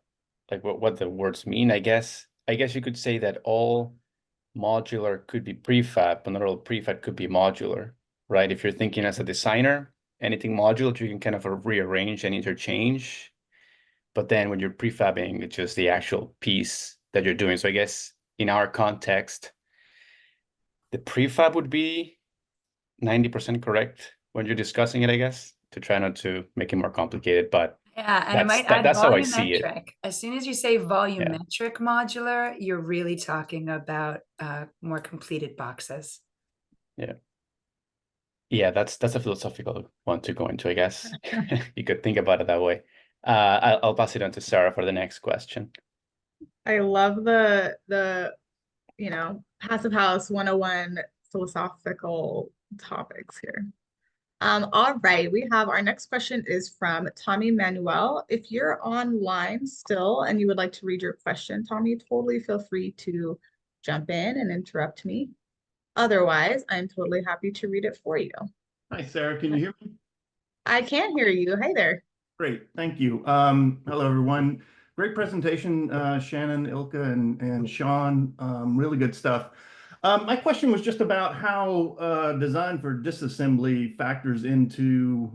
like what the words mean. I guess you could say that all modular could be prefab, but not all prefab could be modular, right? If you're thinking as a designer, anything modular you can kind of rearrange and interchange. But then when you're prefabbing, it's just the actual piece that you're doing. So I guess in our context, the prefab would be 90% correct when you're discussing it, I guess, to try not to make it more complicated. But yeah, and I might add that's how I see it. volumetric. As soon as you say volumetric modular, you're really talking about more completed boxes. Yeah. Yeah, that's a philosophical one to go into, I guess. You could think about it that way. I'll pass it on to Sarah for the next question. I love the you know, Passive House 101 philosophical topics here. All right, we have our next question is from Tommy Manuel. If you're online still and you would like to read your question, Tommy, totally feel free to jump in and interrupt me. Otherwise, I'm totally happy to read it for you. Hi, Sarah. Can you hear me? I can hear you. Hey there. Great. Thank you. Hello, everyone. Great presentation, Shannon, Ilka, and Shaun. Really good stuff. My question was just about how design for disassembly factors into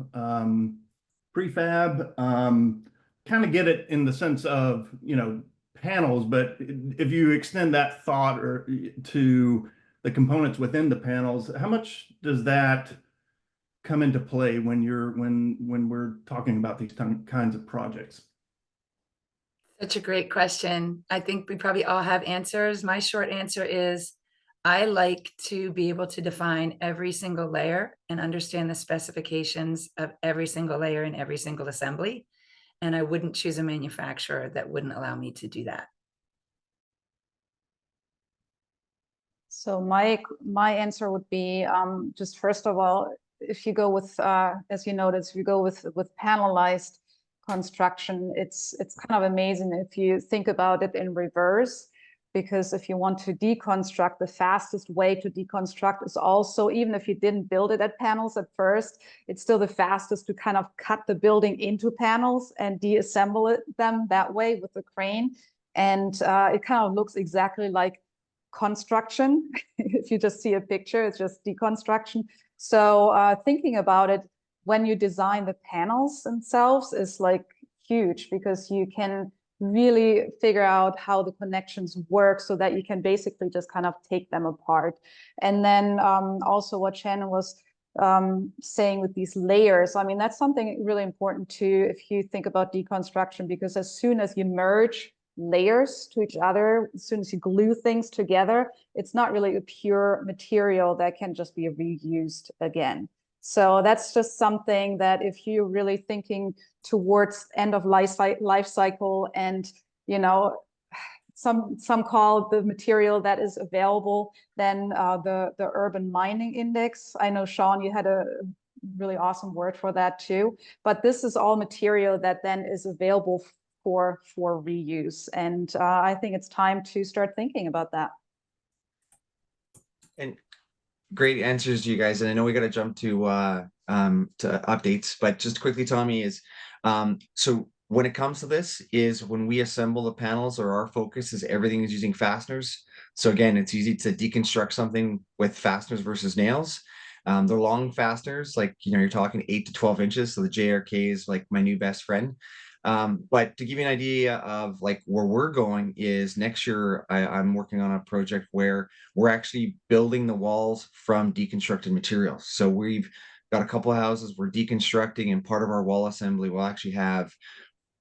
prefab. Kind of get it in the sense of, you know, panels, but if you extend that thought or to the components within the panels, how much does that come into play when we're talking about these kinds of projects? Such a great question. I think we probably all have answers. My short answer is I like to be able to define every single layer and understand the specifications of every single layer in every single assembly. And I wouldn't choose a manufacturer that wouldn't allow me to do that. So my answer would be just first of all, if you go with, as you noticed, if you go with panelized construction, it's kind of amazing if you think about it in reverse, because if you want to deconstruct, the fastest way to deconstruct is also, even if you didn't build it at panels at first, it's still the fastest to kind of cut the building into panels and deassemble them that way with the crane. And it kind of looks exactly like construction. If you just see a picture, it's just deconstruction. So thinking about it when you design the panels themselves is like huge, because you can really figure out how the connections work so that you can basically just kind of take them apart. And then also what Shannon was saying with these layers, I mean, that's something really important too if you think about deconstruction, because as soon as you merge layers to each other, as soon as you glue things together, it's not really a pure material that can just be reused again. So that's just something that if you're really thinking towards end of life cycle, and you know, some call the material that is available, then the urban mining index. I know, Shaun, you had a really awesome word for that too, but this is all material that then is available for reuse. And I think it's time to start thinking about that. And great answers to you guys. And I know we got to jump to updates, but just quickly, Tommy, is so when it comes to this, is when we assemble the panels, or our focus is everything is using fasteners. So again, it's easy to deconstruct something with fasteners versus nails. They're long fasteners, like, you know, you're talking 8 to 12 inches. So the JRK is like my new best friend. But to give you an idea of like where we're going is next year, I'm working on a project where we're actually building the walls from deconstructed materials. So we've got a couple of houses we're deconstructing, and part of our wall assembly will actually have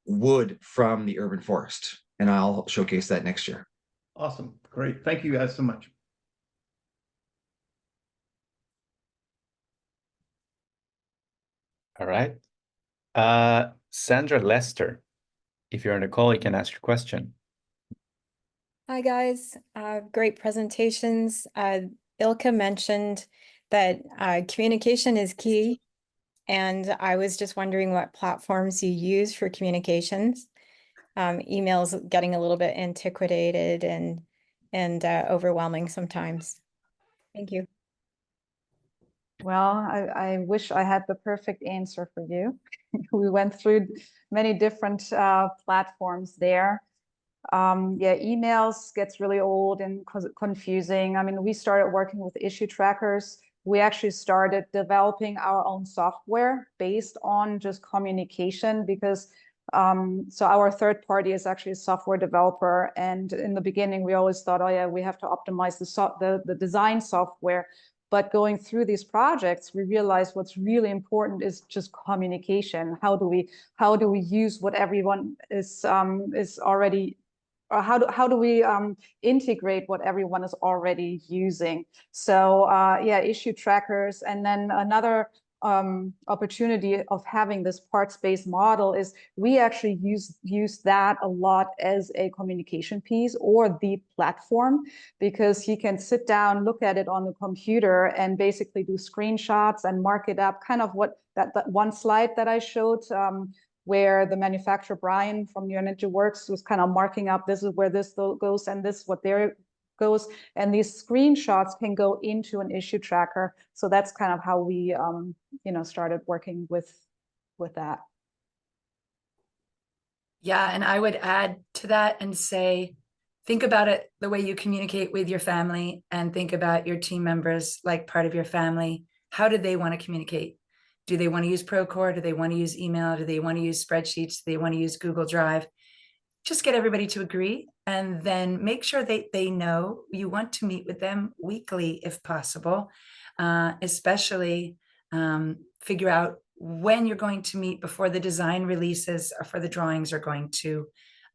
wood from the urban forest, and I'll showcase that next year. Awesome. Great. Thank you guys so much. All right. Sandra Lester, if you're on the call, you can ask your question. Hi, guys. Great presentations. Ilka mentioned that communication is key, and I was just wondering what platforms you use for communications. Emails getting a little bit antiquated and overwhelming sometimes. Thank you. Well, I wish I had the perfect answer for you. We went through many different platforms there. Yeah, emails gets really old and confusing. I mean, we started working with issue trackers. We actually started developing our own software based on just communication, because so our third party is actually a software developer. And in the beginning, we always thought, oh yeah, we have to optimize the design software. But going through these projects, we realized what's really important is just communication. How do we use what everyone is already, or how do we integrate what everyone is already using? So yeah, issue trackers. And then another opportunity of having this parts-based model is we actually use that a lot as a communication piece, or the platform, because you can sit down, look at it on the computer, and basically do screenshots and mark it up, kind of what that one slide that I showed, where the manufacturer Brian from Your Ninja Works was kind of marking up, this is where this goes and this is what there goes, and these screenshots can go into an issue tracker. So that's kind of how we started working with that. Yeah, and I would add to that and say, think about it the way you communicate with your family, and think about your team members like part of your family. How do they want to communicate? Do they want to use Procore? Do they want to use email? Do they want to use spreadsheets? Do they want to use Google Drive? Just get everybody to agree, and then make sure they know you want to meet with them weekly if possible, especially figure out when you're going to meet before the design releases or for the drawings are going to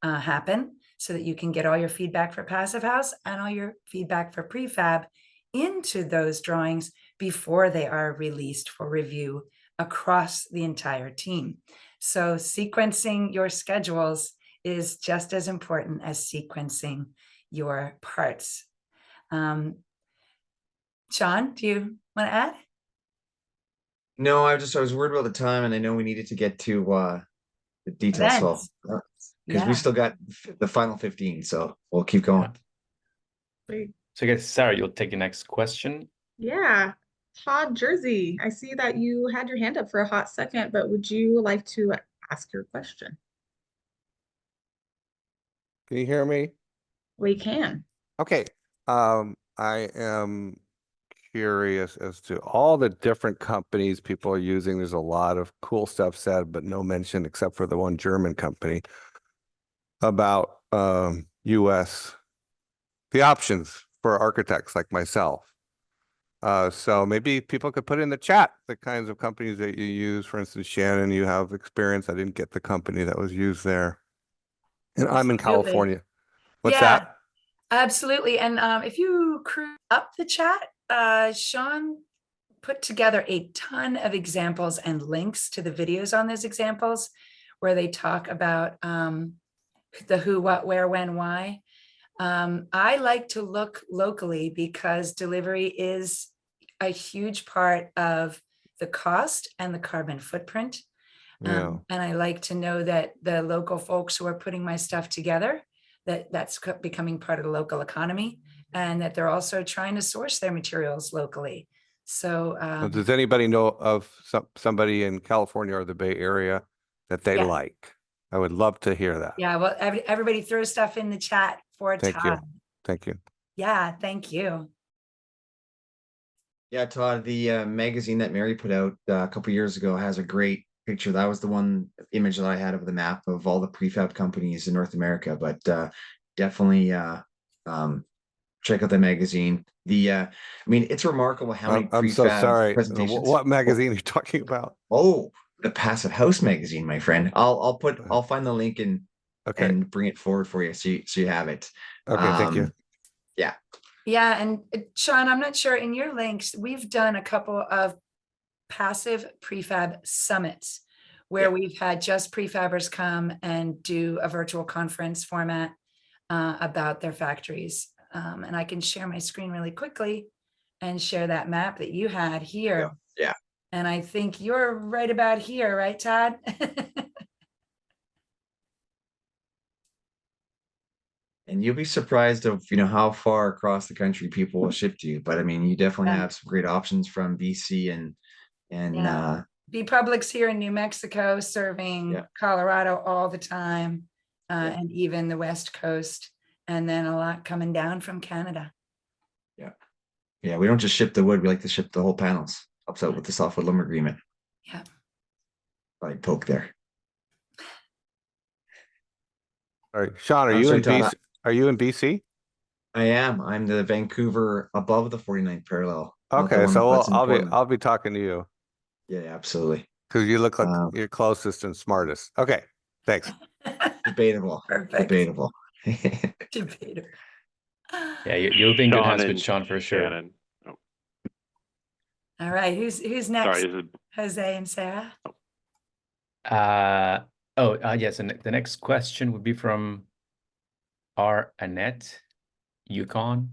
happen, so that you can get all your feedback for Passive House and all your feedback for prefab into those drawings before they are released for review across the entire team. So sequencing your schedules is just as important as sequencing your parts. Shaun, do you want to add? No, I was worried about the time, and I know we needed to get to the details. So because we still got the final 15, so we'll keep going. Great. So I guess, Sarah, you'll take the next question. Yeah. Todd Jersey, I see that you had your hand up for a hot second, but would you like to ask your question? Can you hear me? We can. Okay. I am curious as to all the different companies people are using. There's a lot of cool stuff said, but no mention except for the one German company about US, the options for architects like myself. So maybe people could put in the chat the kinds of companies that you use. For instance, Shannon, you have experience. I didn't get the company that was used there. And I'm in Absolutely. California. What's Yeah, that? absolutely. And if you crew up the chat, Shaun put together a ton of examples and links to the videos on those examples where they talk about the who, what, where, when, why. I like to look locally because delivery is a huge part of the cost and the carbon footprint. Yeah. And I like to know that the local folks who are putting my stuff together, that's becoming part of the local economy, and that they're also trying to source their materials locally. So Well, does anybody know of somebody in California or the Bay Area that they Yeah. like? I would love to hear that. yeah, well, everybody throw stuff in the chat for Thank Todd. you. Thank you. Yeah, thank you. Yeah, Todd, the magazine that Mary put out a couple years ago has a great picture. That was the one image that I had of the map of all the prefab companies in North America. But definitely check out the magazine. I mean, it's remarkable how many I'm so prefab sorry. presentations. What magazine are you talking about? Oh, the Passive House magazine, my friend. I'll find the link and bring it forward for you so you have it. Okay, thank you. Yeah. Yeah, and Shaun, I'm not sure, in your links, we've done a couple of passive prefab summits where we've had just prefabbers come and do a virtual conference format about their factories. And I can share my screen really quickly and share that map that you had here. Yeah. And I think you're right about here, right, Todd? And you'll be surprised of how far across the country people will ship to you. But I mean, you definitely have some great options from BC and B-Public's here in New Mexico, serving Colorado all the time, and even the West Coast, and then a lot coming down from Canada. Yeah, we don't just ship the wood, we like to ship the whole panels. Helps out with the softwood lumber agreement. Yeah. Like poke there. All right, Shaun, are you in BC? Are you in BC? I am. I'm the Vancouver above the 49th parallel. Okay, so I'll be talking to you. Yeah, absolutely. Because you look like you're closest and smartest. Okay, thanks. Debatable. Perfect. Debatable. Debatable. Yeah, you'll be in good hands with Shaun for sure. Shannon. Oh. All right, who's next? Sorry, is it Jose and Sarah? Yes, and the next question would be from R. Annette, Yukon.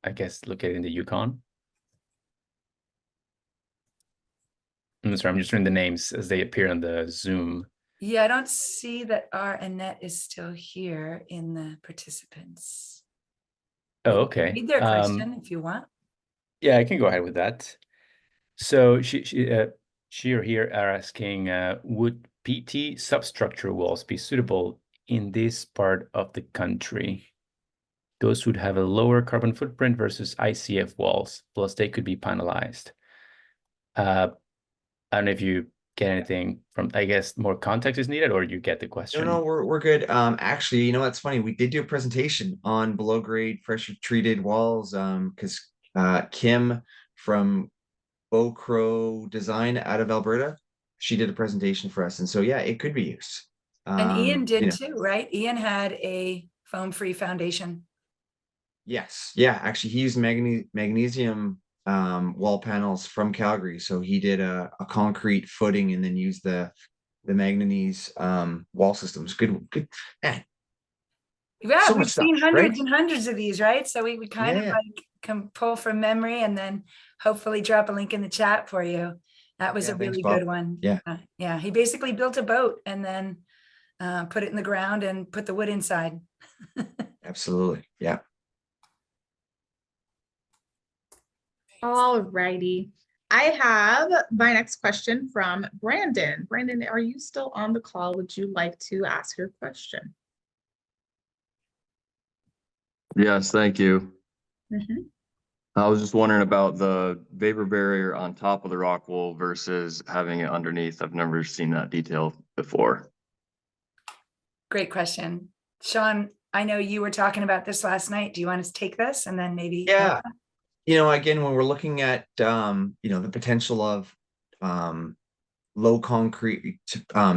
I guess located in the Yukon. I'm sorry, I'm just reading the names as they appear on the Zoom. Yeah, I don't see that our Annette is still here in the participants. Oh, okay. Read their question if you want. Yeah, I can go ahead with that. So she or he are asking, would PT substructure walls be suitable in this part of the country? Those would have a lower carbon footprint versus ICF walls, plus they could be panelized. I don't know if you get anything from, I guess more context is needed, or you get the question. No, we're good. Actually, you know what's funny? We did do a presentation on below grade pressure treated walls. Because Kim from Bow Crow Design out of Alberta, she did a presentation for us, and so yeah, it could be used. And Ian did too, right? Ian had a foam-free foundation. Yes, yeah. Actually, he used magnesium wall panels from Calgary, so he did a concrete footing and then used the manganese wall systems. Good. Man. Yeah, So we've much stuff, seen hundreds right? and hundreds of these, right? So we kind of like can pull from memory and then hopefully drop a link in the chat for you. That was a really good one. Yeah. Yeah, he basically built a boat and then put it in the ground and put the wood inside. Absolutely. Yeah. All righty. I have my next question from Brandon. Brandon, are you still on the call? Would you like to ask your question? Yes, thank you. Mhm. I was just wondering about the vapor barrier on top of the rock wool versus having it underneath. I've never seen that detail before. Great question. Shaun, I know you were talking about this last night. Do you want to take this and then maybe? Yeah. Again, when we're looking at, the potential of low concrete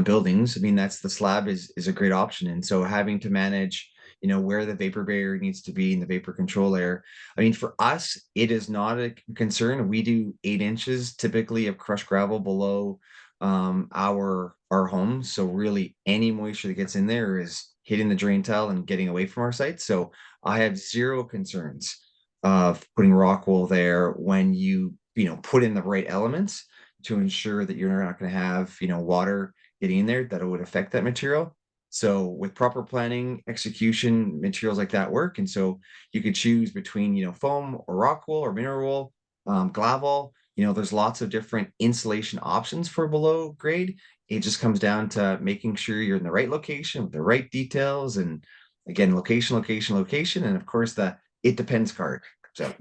buildings, I mean, that's the slab is a great option. And so having to manage, where the vapor barrier needs to be in the vapor control layer. I mean, for us, it is not a concern. We do 8 inches typically of crushed gravel below our homes. So really any moisture that gets in there is hitting the drain tile and getting away from our site. So I have zero concerns of putting rock wool there when you put in the right elements to ensure that you're not going to have water getting in there that it would affect that material. So with proper planning, execution, materials like that work. And so you could choose between foam or rock wool or mineral wool, gravel. There's lots of different insulation options for below grade. It just comes down to making sure you're in the right location with the right details, and again, location, location, location, and of course the it depends card. So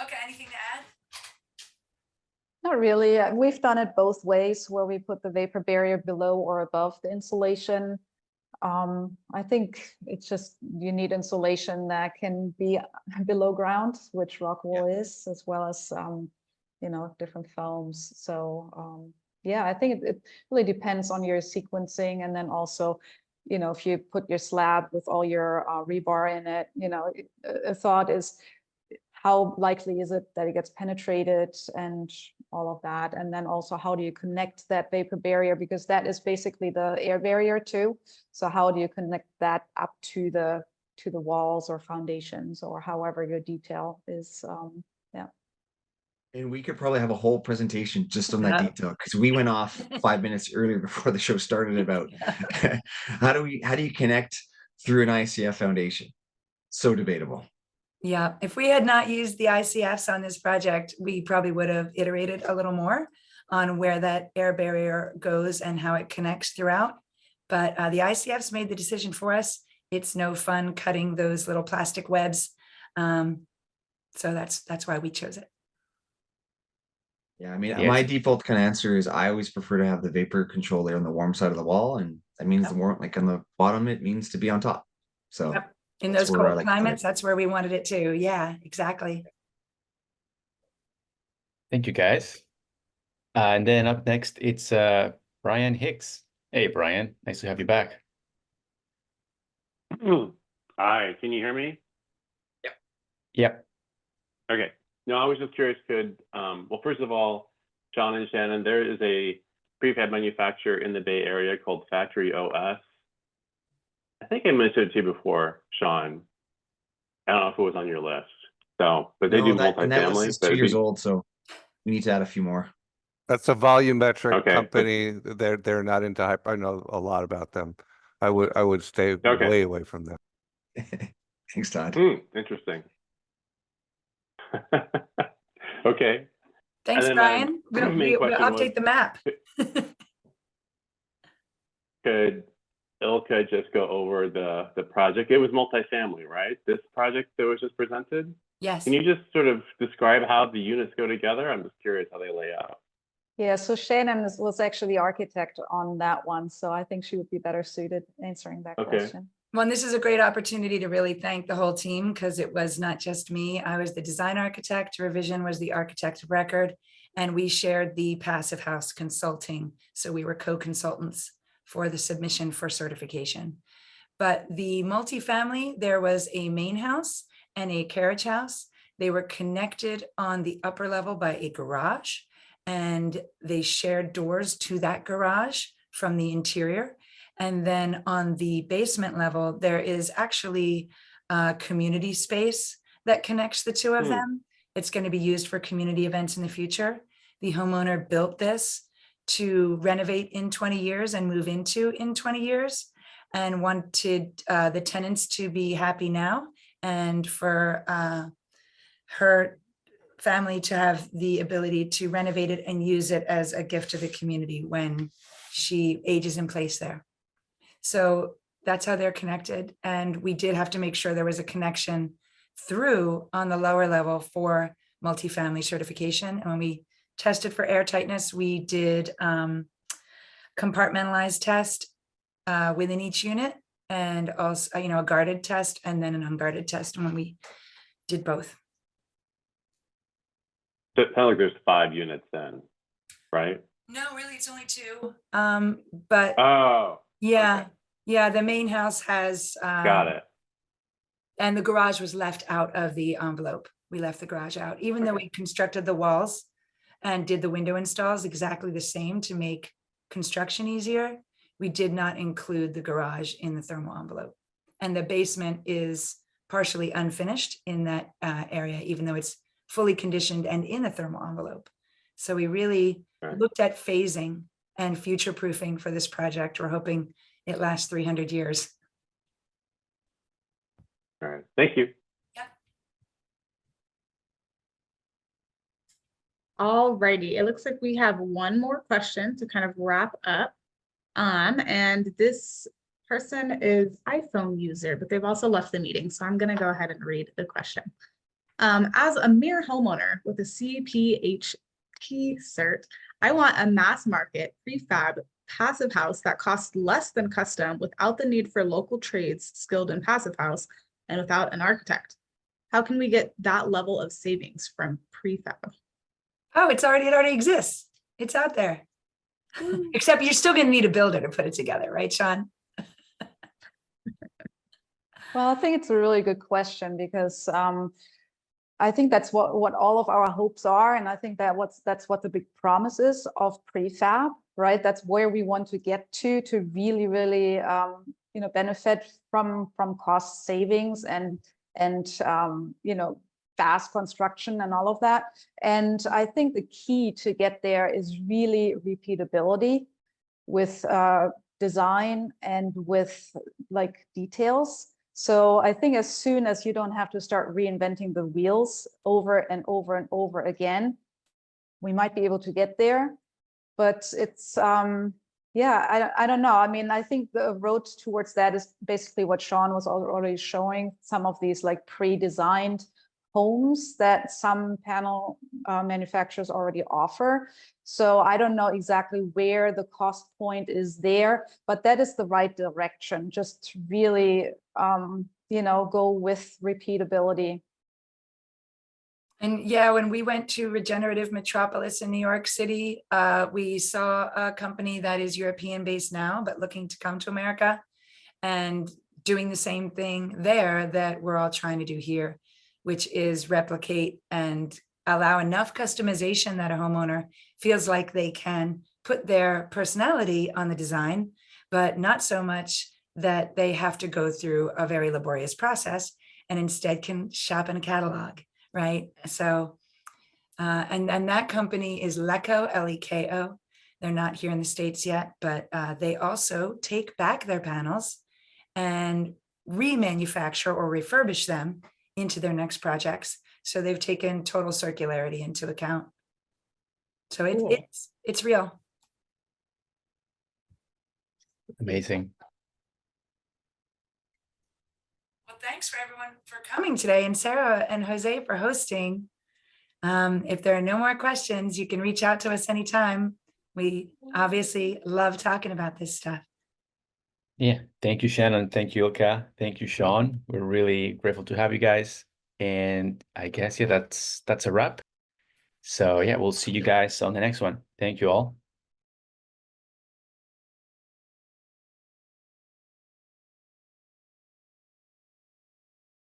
Okay, anything to add? Not really. We've done it both ways, where we put the vapor barrier below or above the insulation. I think it's just you need insulation that can be below ground, which rock wool is, as well as different foams. So yeah, I think it really depends on your sequencing, and then also, if you put your slab with all your rebar in it, a thought is, how likely is it that it gets penetrated and all of that? And then also, how do you connect that vapor barrier? Because that is basically the air barrier too. So how do you connect that up to the walls or foundations, or however your detail is? Yeah. And we could probably have a whole presentation just on that detail, because we went off 5 minutes earlier before the show started about how do you connect through an ICF foundation? So debatable. Yeah, if we had not used the ICFs on this project, we probably would have iterated a little more on where that air barrier goes and how it connects throughout. But the ICFs made the decision for us. It's no fun cutting those little plastic webs. So that's why we chose it. Yeah, I mean, my default kind of answer is I always prefer to have the vapor control layer on the warm side of the wall, and that means the warm, like on the bottom, it means to be on top. So in those cold climates, that's where we wanted it to. Yeah, exactly. Thank you, guys. And then up next, it's Brian Hicks. Hey, Brian, nice to have you back. Hi, can you hear me? Yep. Yep. Okay. No, I was just curious, well, first of all, Shaun and Shannon, there is a prefab manufacturer in the Bay Area called Factory OS. I think I mentioned it to you before, Shaun. I don't know if it was on your list. So, but they do multifamily. And that list is 2 years old, so we need to add a few more. That's a volumetric company. They're not into hyper. I know a lot about them. I would stay way away from them. Thanks, Todd. Interesting. Okay. Thanks, Brian. We'll update the map. Could Ilka just go over the project? It was multifamily, right? This project that was just presented? Yes. Can you just sort of describe how the units go together? I'm just curious how they lay out. Yeah, so Shannon was actually the architect on that one, so I think she would be better suited answering that question. Well, and this is a great opportunity to really thank the whole team, because it was not just me. I was the design architect, Revision was the architect of record, and we shared the Passive House consulting. So we were co-consultants for the submission for certification. But the multifamily, there was a main house and a carriage house. They were connected on the upper level by a garage, and they shared doors to that garage from the interior. And then on the basement level, there is actually a community space that connects the two of them. It's going to be used for community events in the future. The homeowner built this to renovate in 20 years and move into in 20 years, and wanted the tenants to be happy now, and for her family to have the ability to renovate it and use it as a gift to the community when she ages in place there. So That's how they're connected. And we did have to make sure there was a connection through on the lower level for multifamily certification. And when we tested for air tightness, we did compartmentalized test within each unit, and also, a guarded test and then an unguarded test when we did both. So it sounds like there's 5 units then, right? No, really, it's only 2. But Oh, yeah, okay. yeah, the main house has Got it. and the garage was left out of the envelope. We left the garage out, even though we constructed the walls and did the window installs exactly the same to make construction easier. We did not include the garage in the thermal envelope. And the basement is partially unfinished in that area, even though it's fully conditioned and in the thermal envelope. So we really looked at phasing and future proofing for this project. We're hoping it lasts 300 years. All right. Thank you. All righty. It looks like we have one more question to kind of wrap up. And this person is iPhone user, but they've also left the meeting. So I'm going to go ahead and read the question. As a mere homeowner with a CPHT cert, I want a mass market prefab passive house that costs less than custom without the need for local trades skilled in passive house and without an architect. How can we get that level of savings from prefab? Oh, it already exists. It's out there. Except you're still going to need a builder to put it together, right, Shaun? Well, I think it's a really good question because I think that's what all of our hopes are, and I think that's what the big promise is of prefab, right? That's where we want to get to really benefit from cost savings and fast construction and all of that. And I think the key to get there is really repeatability with design and with like details. So I think as soon as you don't have to start reinventing the wheels over and over and over again, we might be able to get there. But it's, I don't know. I mean, I think the road towards that is basically what Shaun was already showing, some of these like pre-designed homes that some panel manufacturers already offer. So I don't know exactly where the cost point is there, but that is the right direction. Just really, go with repeatability. And yeah, when we went to Regenerative Metropolis in New York City, we saw a company that is European based now, but looking to come to America and doing the same thing there that we're all trying to do here, which is replicate and allow enough customization that a homeowner feels like they can put their personality on the design, but not so much that they have to go through a very laborious process and instead can shop in a catalog, right? So, and that company is Leko, L-E-K-O. They're not here in the States yet, but they also take back their panels and remanufacture or refurbish them into their next projects. So they've taken total circularity into account. So it's real. Amazing. Well, thanks for everyone for coming today, and Sarah and Jose for hosting. If there are no more questions, you can reach out to us anytime. We obviously love talking about this stuff. Yeah, thank you, Shannon. Thank you, Ilka. Thank you, Shaun. We're really grateful to have you guys. And I guess, yeah, that's a wrap. So yeah, we'll see you guys on the next one. Thank you all.